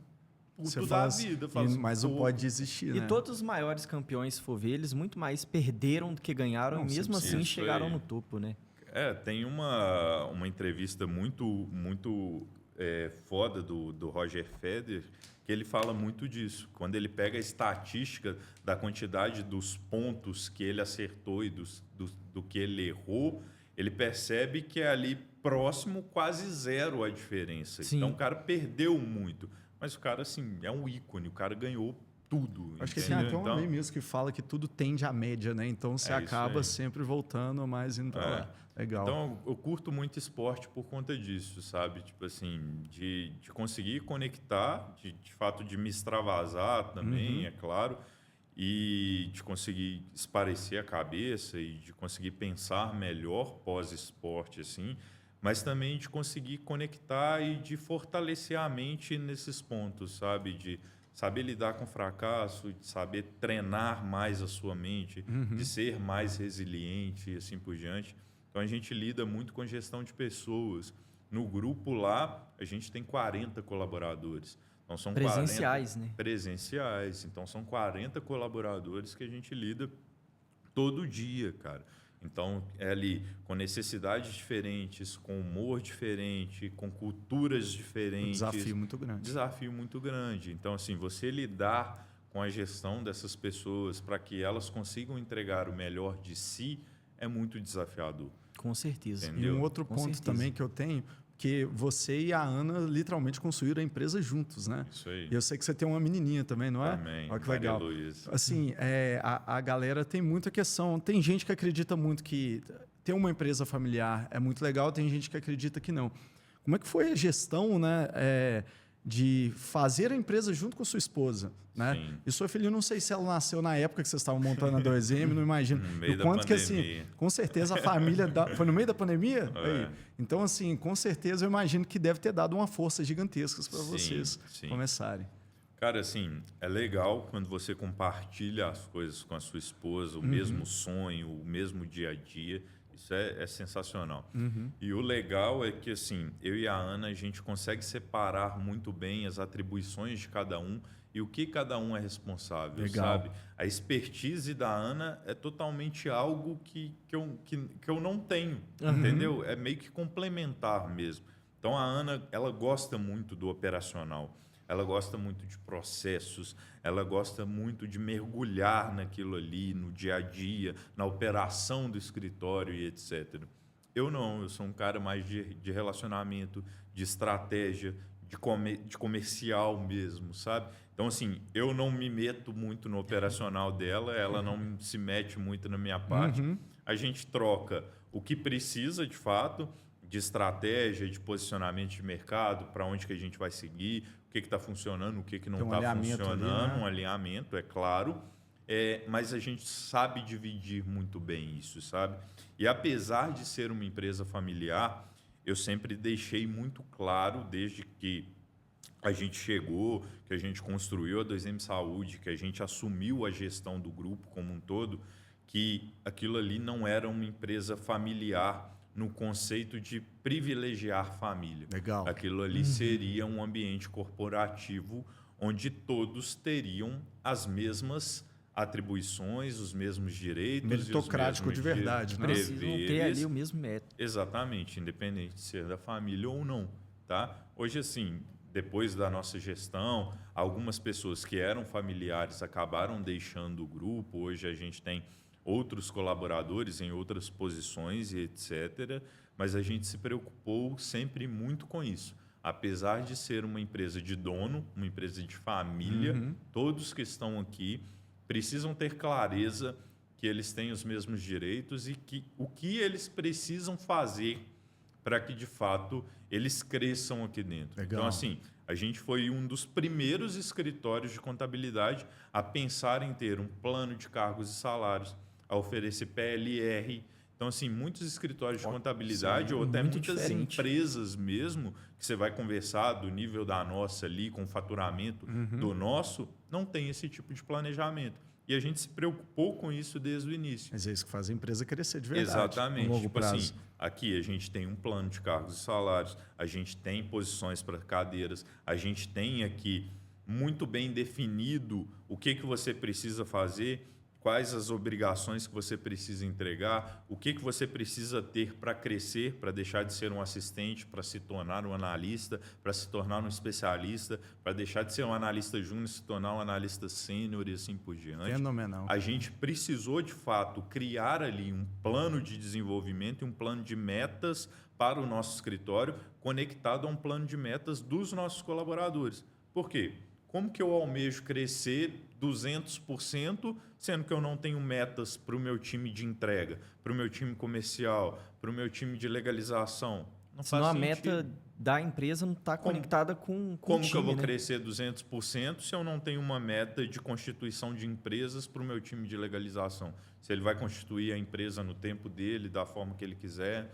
puto da vida.
Mas não pode desistir,
E
né?
todos os maiores campeões, se for ver, eles muito mais perderam do que ganharam.
Não,
E mesmo
sempre
assim
isso
chegaram
aí.
no topo, né?
Tem uma entrevista muito foda do Roger Federer, que ele fala muito disso. Quando ele pega a estatística da quantidade dos pontos que ele acertou e do que ele errou, ele percebe que é ali próximo, quase zero a diferença.
Sim.
Então o cara perdeu muito. Mas o cara, assim, é um ícone, o cara ganhou tudo.
Acho que tem
entendeu?
até uma
Então,
lei mesmo que fala que tudo tende à média, né? Então você
É isso
acaba
aí.
sempre voltando, mais indo pra lá. Legal.
Então, eu curto muito esporte por conta disso, sabe? Tipo assim, de conseguir conectar, de fato de me extravasar também, é claro, e de conseguir esparecer a cabeça e de conseguir pensar melhor pós-esporte, assim, mas também de conseguir conectar e de fortalecer a mente nesses pontos, sabe? De saber lidar com fracasso, de saber treinar mais a sua mente, de ser mais resiliente e assim por diante. Então, a gente lida muito com gestão de pessoas. No grupo lá, a gente tem 40 colaboradores. Então, são
Presenciais,
40
né?
Presenciais. Então, são 40 colaboradores que a gente lida todo dia, cara. Então, é ali com necessidades diferentes, com humor diferente, com culturas diferentes.
Desafio muito grande.
Desafio muito grande. Então, assim, você lidar com a gestão dessas pessoas para que elas consigam entregar o melhor de si é muito desafiador.
Com certeza.
Entendeu?
E um outro
Com
ponto
certeza.
também que eu tenho, que você e a Ana literalmente construíram a empresa juntos, né?
Isso aí.
E eu sei que você tem uma menininha também, não é?
Também.
Olha que
Maria
legal.
Luísa.
Assim, a galera tem muita questão. Tem gente que acredita muito que ter uma empresa familiar é muito legal, tem gente que acredita que não. Como é que foi a gestão, né? De fazer a empresa junto com a sua esposa, né?
Sim.
E sua filha, eu não sei se ela nasceu na época que vocês estavam montando a 2M, não imagino.
No meio
O
da
quanto que assim,
pandemia.
com certeza a família foi no meio da pandemia?
É.
Aí. Então assim, com certeza eu imagino que deve ter dado uma força gigantesca para
Sim,
vocês
sim.
começarem.
Cara, assim, é legal quando você compartilha as coisas com a sua esposa, o mesmo sonho, o mesmo dia a dia. Isso é sensacional. E o legal é que, assim, eu e a Ana, a gente consegue separar muito bem as atribuições de cada um e o que cada um é responsável,
Legal.
sabe? A expertise da Ana é totalmente algo que eu não tenho, entendeu? É meio que complementar mesmo. Então, a Ana, ela gosta muito do operacional. Ela gosta muito de processos, ela gosta muito de mergulhar naquilo ali, no dia a dia, na operação do escritório e etc. Eu não, eu sou um cara mais de relacionamento, de estratégia, de comercial mesmo, sabe? Então, assim, eu não me meto muito no operacional dela, ela não se mete muito na minha parte. A gente troca o que precisa, de fato, de estratégia, de posicionamento de mercado, para onde que a gente vai seguir, o que está funcionando, o que não
Tem um
está
alinhamento ali,
funcionando,
né?
um alinhamento, é claro, mas a gente sabe dividir muito bem isso, sabe? E apesar de ser uma empresa familiar, eu sempre deixei muito claro, desde que a gente chegou, que a gente construiu a 2M Saúde, que a gente assumiu a gestão do grupo como um todo, que aquilo ali não era uma empresa familiar no conceito de privilegiar família.
Legal.
Aquilo ali seria um ambiente corporativo onde todos teriam as mesmas atribuições, os mesmos direitos.
Meritocrático de verdade, né?
Precisam ter ali o mesmo método.
Exatamente, independente de ser da família ou não. Tá? Hoje, assim, depois da nossa gestão, algumas pessoas que eram familiares acabaram deixando o grupo. Hoje a gente tem outros colaboradores em outras posições e etc. Mas a gente se preocupou sempre muito com isso. Apesar de ser uma empresa de dono, uma empresa de família, todos que estão aqui precisam ter clareza que eles têm os mesmos direitos e que o que eles precisam fazer para que, de fato, eles cresçam aqui dentro.
Legal.
Então, assim, a gente foi um dos primeiros escritórios de contabilidade a pensar em ter um plano de cargos e salários, a oferecer PLR. Então, assim, muitos escritórios de contabilidade ou até muitas
diferente.
empresas mesmo, que você vai conversar do nível da nossa ali, com o faturamento do nosso, não tem esse tipo de planejamento. E a gente se preocupou com isso desde o início.
Mas é isso que faz a empresa crescer de verdade.
Exatamente.
A longo
Tipo
prazo.
assim, aqui a gente tem um plano de cargos e salários, a gente tem posições para cadeiras, a gente tem aqui muito bem definido o que você precisa fazer, quais as obrigações que você precisa entregar, o que você precisa ter para crescer, para deixar de ser um assistente, para se tornar um analista, para se tornar um especialista, para deixar de ser um analista júnior, se tornar um analista sênior e assim por diante.
Fenomenal.
A gente precisou, de fato, criar ali um plano de desenvolvimento e um plano de metas para o nosso escritório, conectado a um plano de metas dos nossos colaboradores. Por quê? Como que eu almejo crescer 200%, sendo que eu não tenho metas para o meu time de entrega, para o meu time comercial, para o meu time de legalização? Não
Senão
faz
a
sentido.
meta da empresa não está conectada com o
Como
time,
que eu vou
né?
crescer 200% se eu não tenho uma meta de constituição de empresas para o meu time de legalização? Se ele vai constituir a empresa no tempo dele, da forma que ele quiser,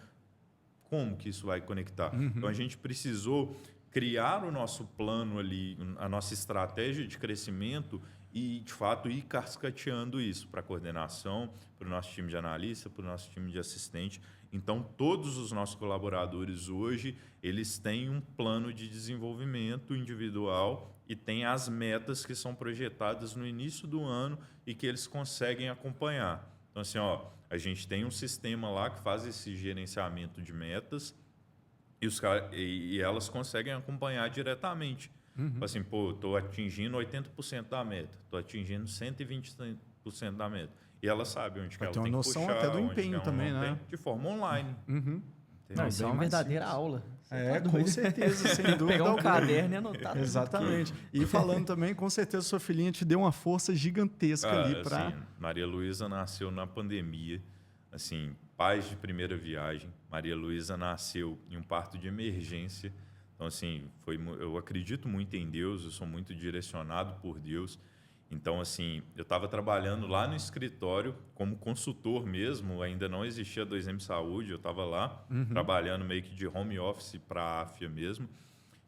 como que isso vai conectar? Então, a gente precisou criar o nosso plano ali, a nossa estratégia de crescimento e, de fato, ir cascateando isso para a coordenação, para o nosso time de analista, para o nosso time de assistente. Então, todos os nossos colaboradores hoje, eles têm um plano de desenvolvimento individual e têm as metas que são projetadas no início do ano e que eles conseguem acompanhar. Então, assim, a gente tem um sistema lá que faz esse gerenciamento de metas e elas conseguem acompanhar diretamente. Assim, estou atingindo 80% da meta, estou atingindo 120% da meta. E ela sabe onde que ela tem que puxar.
Tem uma noção até do
onde que
empenho
ela
também,
não
né?
tem, de forma online.
Não, isso é
bem
uma
mais
verdadeira
simples.
aula. Você
É,
tá
com
doido?
certeza, sem dúvida.
Pegar um
alguma.
caderno e anotar. tudo.
Exatamente. E falando também, com certeza sua filhinha te deu uma força gigantesca ali para...
Assim, Maria Luísa nasceu na pandemia, assim, pais de primeira viagem. Maria Luísa nasceu em um parto de emergência. Então, assim, eu acredito muito em Deus, eu sou muito direcionado por Deus. Então, assim, eu estava trabalhando lá no escritório como consultor mesmo, ainda não existia a 2M Saúde, eu estava lá trabalhando meio que de home office para a AFIA mesmo.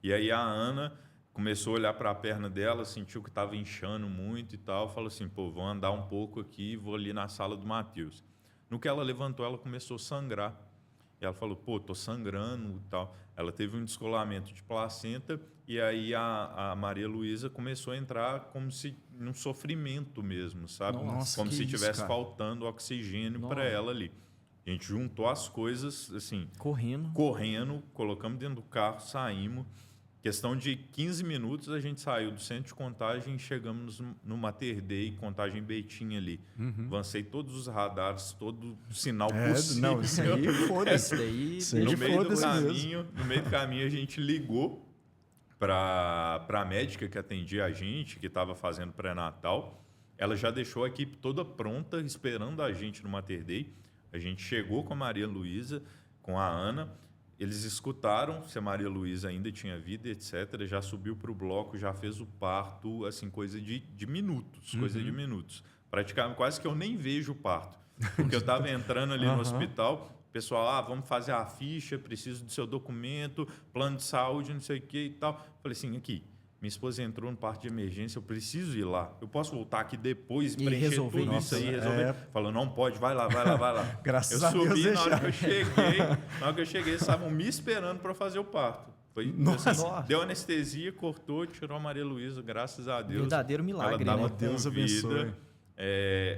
E aí a Ana começou a olhar para a perna dela, sentiu que estava inchando muito e tal, falou assim, vou andar um pouco aqui e vou ali na sala do Matheus. No que ela levantou, ela começou a sangrar. E ela falou, tô sangrando e tal. Ela teve um descolamento de placenta e aí a Maria Luísa começou a entrar como se num sofrimento mesmo, sabe?
Nossa,
como
que
se
isso,
estivesse
cara.
faltando oxigênio para ela ali. A gente juntou as coisas, assim,
Correndo.
colocamos dentro do carro, saímos. Questão de 15 minutos, a gente saiu do centro de contagem e chegamos no Mater Dei, contagem Betim ali. Avancei todos os radares, todo o sinal possível.
Não, isso aí, foda-se.
daí
Sim.
No meio do
foda-se mesmo.
caminho, no meio do caminho a gente ligou para a médica que atendia a gente, que estava fazendo pré-natal. Ela já deixou a equipe toda pronta, esperando a gente no Mater Dei. A gente chegou com a Maria Luísa, com a Ana. Eles escutaram se a Maria Luísa ainda tinha vida, etc. Já subiu para o bloco, já fez o parto, assim, coisa de minutos, coisa de minutos. Praticamente, quase que eu nem vejo o parto. Porque eu estava entrando ali no hospital, o pessoal, vamos fazer a ficha, preciso do seu documento, plano de saúde, não sei o que e tal. Falei assim, aqui, minha esposa entrou no parque de emergência, eu preciso ir lá. Eu posso voltar aqui depois e preencher
resolver
tudo isso aí, resolver? Falou, não pode, vai lá.
Graças
eu
a Deus
subi,
deixaram.
na hora que eu cheguei, eles estavam me esperando para fazer o parto. Foi,
Nossa.
assim, deu anestesia, cortou, tirou a Maria Luísa, graças a Deus.
Verdadeiro milagre,
ela tava
né?
Deus
com vida.
abençoe.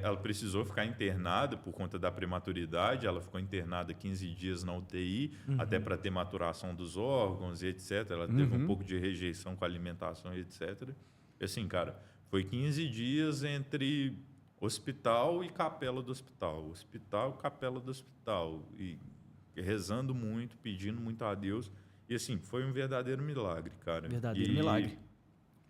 Ela precisou ficar internada por conta da prematuridade. Ela ficou internada 15 dias na UTI, até para ter maturação dos órgãos e etc. Ela teve um pouco de rejeição com a alimentação e etc. E assim, cara, foi 15 dias entre hospital e capela do hospital. Hospital, capela do hospital. E rezando muito, pedindo muito a Deus. E assim, foi um verdadeiro milagre, cara.
Verdadeiro milagre.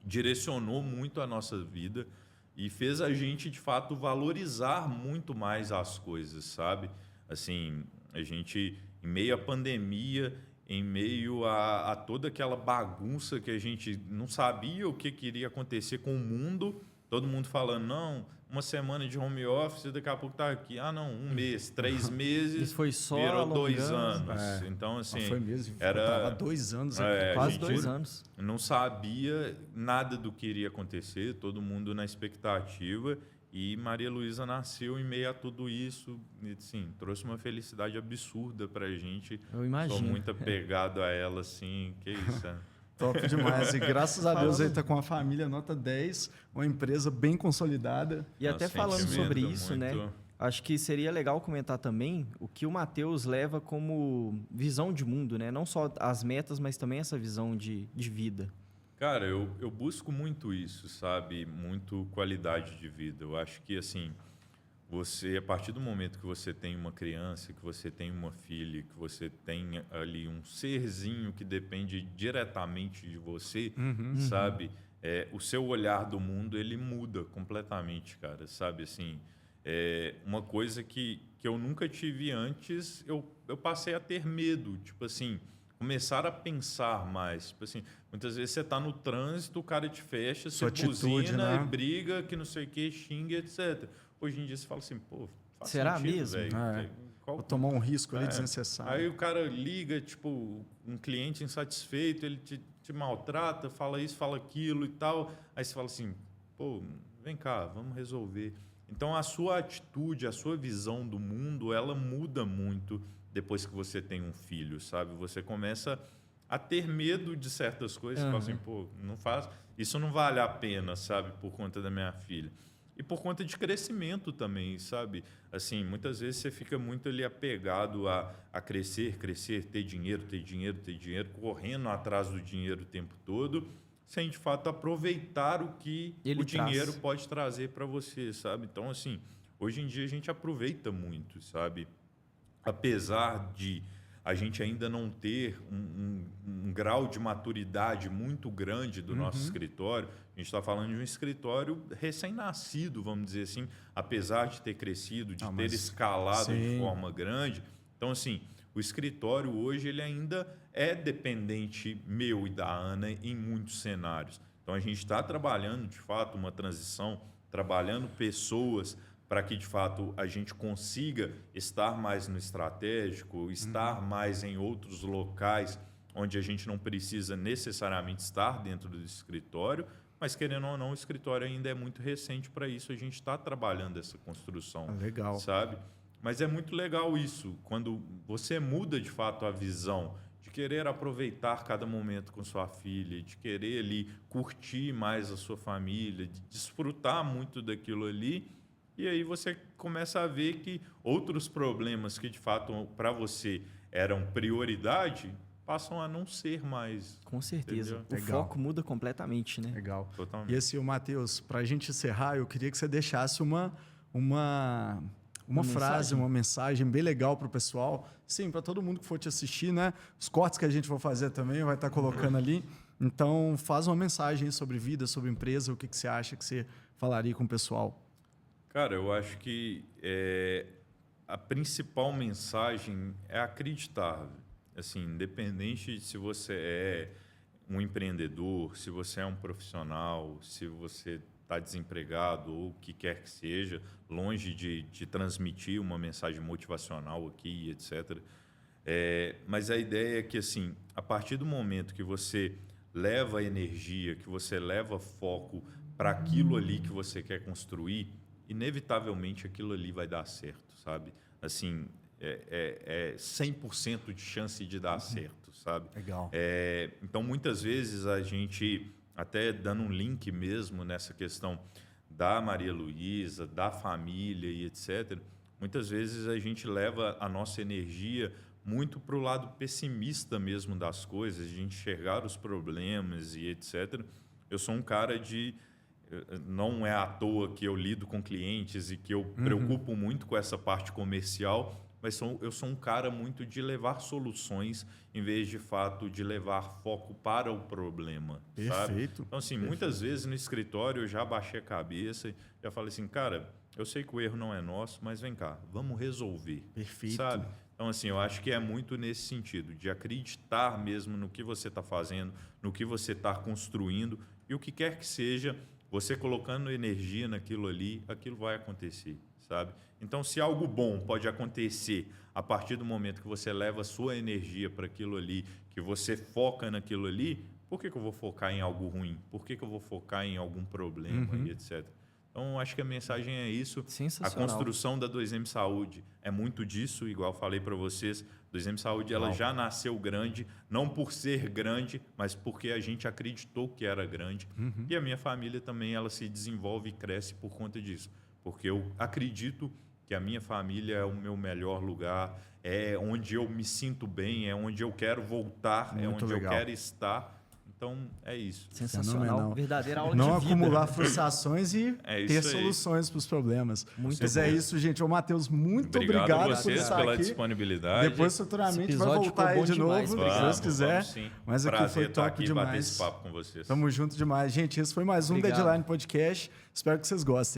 Direcionou muito a nossa vida e fez a gente, de fato, valorizar muito mais as coisas, sabe? Assim, a gente, em meio à pandemia, em meio a toda aquela bagunça que a gente não sabia o que iria acontecer com o mundo, todo mundo falando, não, uma semana de home office, daqui a pouco tá aqui. Não, um mês, 3 meses,
E foi só
virou
alongando.
2 anos. Então, assim,
Foi mesmo,
era
há 2 anos.
a
Quase
gente
2 anos.
não sabia nada do que iria acontecer, todo mundo na expectativa. E Maria Luísa nasceu em meio a tudo isso, e, assim, trouxe uma felicidade absurda para a gente.
Eu imagino.
Sou muito apegado a ela, assim, que isso,
Top demais. E graças a Deus aí tá com a família nota 10, uma empresa bem consolidada.
E até
Um
falando
sentimento
sobre isso, né?
muito-
Acho que seria legal comentar também o que o Matheus leva como visão de mundo, né? Não só as metas, mas também essa visão de vida.
Cara, eu busco muito isso, sabe? Muito qualidade de vida. Eu acho que, assim, você, a partir do momento que você tem uma criança, que você tem uma filha, que você tem ali um serzinho que depende diretamente de você, sabe? O seu olhar do mundo, ele muda completamente, cara, sabe? Assim, uma coisa que eu nunca tive antes, eu passei a ter medo, tipo assim, começar a pensar mais. Tipo assim, muitas vezes você está no trânsito, o cara te fecha,
Sua
você
atitude,
buzina
né?
e briga, que não sei o que, xinga, etc. Hoje em dia você fala assim, pô, faz
Será
sentido,
mesmo?
velho.
Vou
Qual-
tomar um risco ali desnecessário.
Aí o cara liga, tipo, um cliente insatisfeito, ele te maltrata, fala isso, fala aquilo e tal. Aí você fala assim, pô, vem cá, vamos resolver. Então a sua atitude, a sua visão do mundo, ela muda muito depois que você tem um filho, sabe? Você começa a ter medo de certas coisas, você fala assim, pô, não faz, isso não vale a pena, sabe, por conta da minha filha. E por conta de crescimento também, sabe? Assim, muitas vezes você fica muito ali apegado a crescer, ter dinheiro, correndo atrás do dinheiro o tempo todo, sem de fato aproveitar o que
Ele
o dinheiro
traz.
pode trazer para você, sabe? Então, assim, hoje em dia a gente aproveita muito, sabe? Apesar de a gente ainda não ter um grau de maturidade muito grande do nosso escritório, a gente está falando de um escritório recém-nascido, vamos dizer assim, apesar de ter crescido, de ter escalado de
sim.
forma grande. Então, assim, o escritório hoje ele ainda é dependente meu e da Ana em muitos cenários. Então, a gente está trabalhando, de fato, uma transição, trabalhando pessoas para que, de fato, a gente consiga estar mais no estratégico, estar mais em outros locais onde a gente não precisa necessariamente estar dentro do escritório, mas, querendo ou não, o escritório ainda é muito recente para isso. A gente está trabalhando essa construção,
Legal.
sabe? Mas é muito legal isso, quando você muda, de fato, a visão de querer aproveitar cada momento com sua filha, de querer ali curtir mais a sua família, de desfrutar muito daquilo ali. E aí você começa a ver que outros problemas que, de fato, para você eram prioridade, passam a não ser mais.
Com certeza.
Entendeu?
O
Legal.
foco muda completamente, né?
Legal.
Totalmente.
E assim, o Matheus, para a gente encerrar, eu queria que você deixasse uma frase,
mensagem?
uma mensagem bem legal para o pessoal. Sim, para todo mundo que for te assistir, né? Os cortes que a gente vai fazer também, vai estar colocando ali. Então, faz uma mensagem sobre vida, sobre empresa, o que você acha que você falaria com o pessoal.
Cara, eu acho que a principal mensagem é acreditar. Assim, independente de se você é um empreendedor, se você é um profissional, se você tá desempregado ou o que quer que seja, longe de transmitir uma mensagem motivacional aqui, etc. Mas a ideia é que, assim, a partir do momento que você leva energia, que você leva foco para aquilo ali que você quer construir, inevitavelmente aquilo ali vai dar certo, sabe? Assim, 100% de chance de dar certo, sabe?
Legal.
Então, muitas vezes a gente, até dando um link mesmo nessa questão da Maria Luísa, da família e etc., muitas vezes a gente leva a nossa energia muito para o lado pessimista mesmo das coisas, de enxergar os problemas e etc. Eu sou um cara de... Não é à toa que eu lido com clientes e que eu preocupo muito com essa parte comercial, mas eu sou um cara muito de levar soluções em vez de fato de levar foco para o problema.
Perfeito.
Sabe? Então, assim, muitas vezes no escritório eu já baixei a cabeça e já falei assim, cara, eu sei que o erro não é nosso, mas vem cá, vamos resolver.
Perfeito.
Sabe? Então, assim, eu acho que é muito nesse sentido, de acreditar mesmo no que você está fazendo, no que você está construindo e o que quer que seja, você colocando energia naquilo ali, aquilo vai acontecer, sabe? Então, se algo bom pode acontecer a partir do momento que você leva a sua energia para aquilo ali, que você foca naquilo ali, por que eu vou focar em algo ruim? Por que eu vou focar em algum problema e etc.? Então, acho que a mensagem é isso. A construção da 2M Saúde é muito disso, igual falei para vocês. 2M Saúde ela já nasceu grande, não por ser grande, mas porque a gente acreditou que era grande. E a minha família também ela se desenvolve e cresce por conta disso. Porque eu acredito que a minha família é o meu melhor lugar, é onde eu me sinto bem, é onde eu quero voltar, é onde eu quero estar. Então, é isso.
Sensacional.
Fenomenal.
Verdadeira aula
Não
de vida.
acumular frustrações e ter
isso aí.
soluções para os problemas.
Muito
Mas
bom.
é isso, gente. Ô, Matheus, muito
Obrigado
obrigado
a
por
vocês
estar
pela
aqui.
disponibilidade.
Depois, futuramente,
Esse
vai
episódio
voltar aí
ficou
de
bom
novo,
demais,
se
obrigado.
Deus quiser.
Vamos, sim.
Mas aqui
Prazer
foi
estar
top
aqui e
demais.
bater esse papo com vocês.
Tamo junto demais. Gente, esse foi mais um
Obrigado.
Deadline Podcast. Espero que vocês gostem.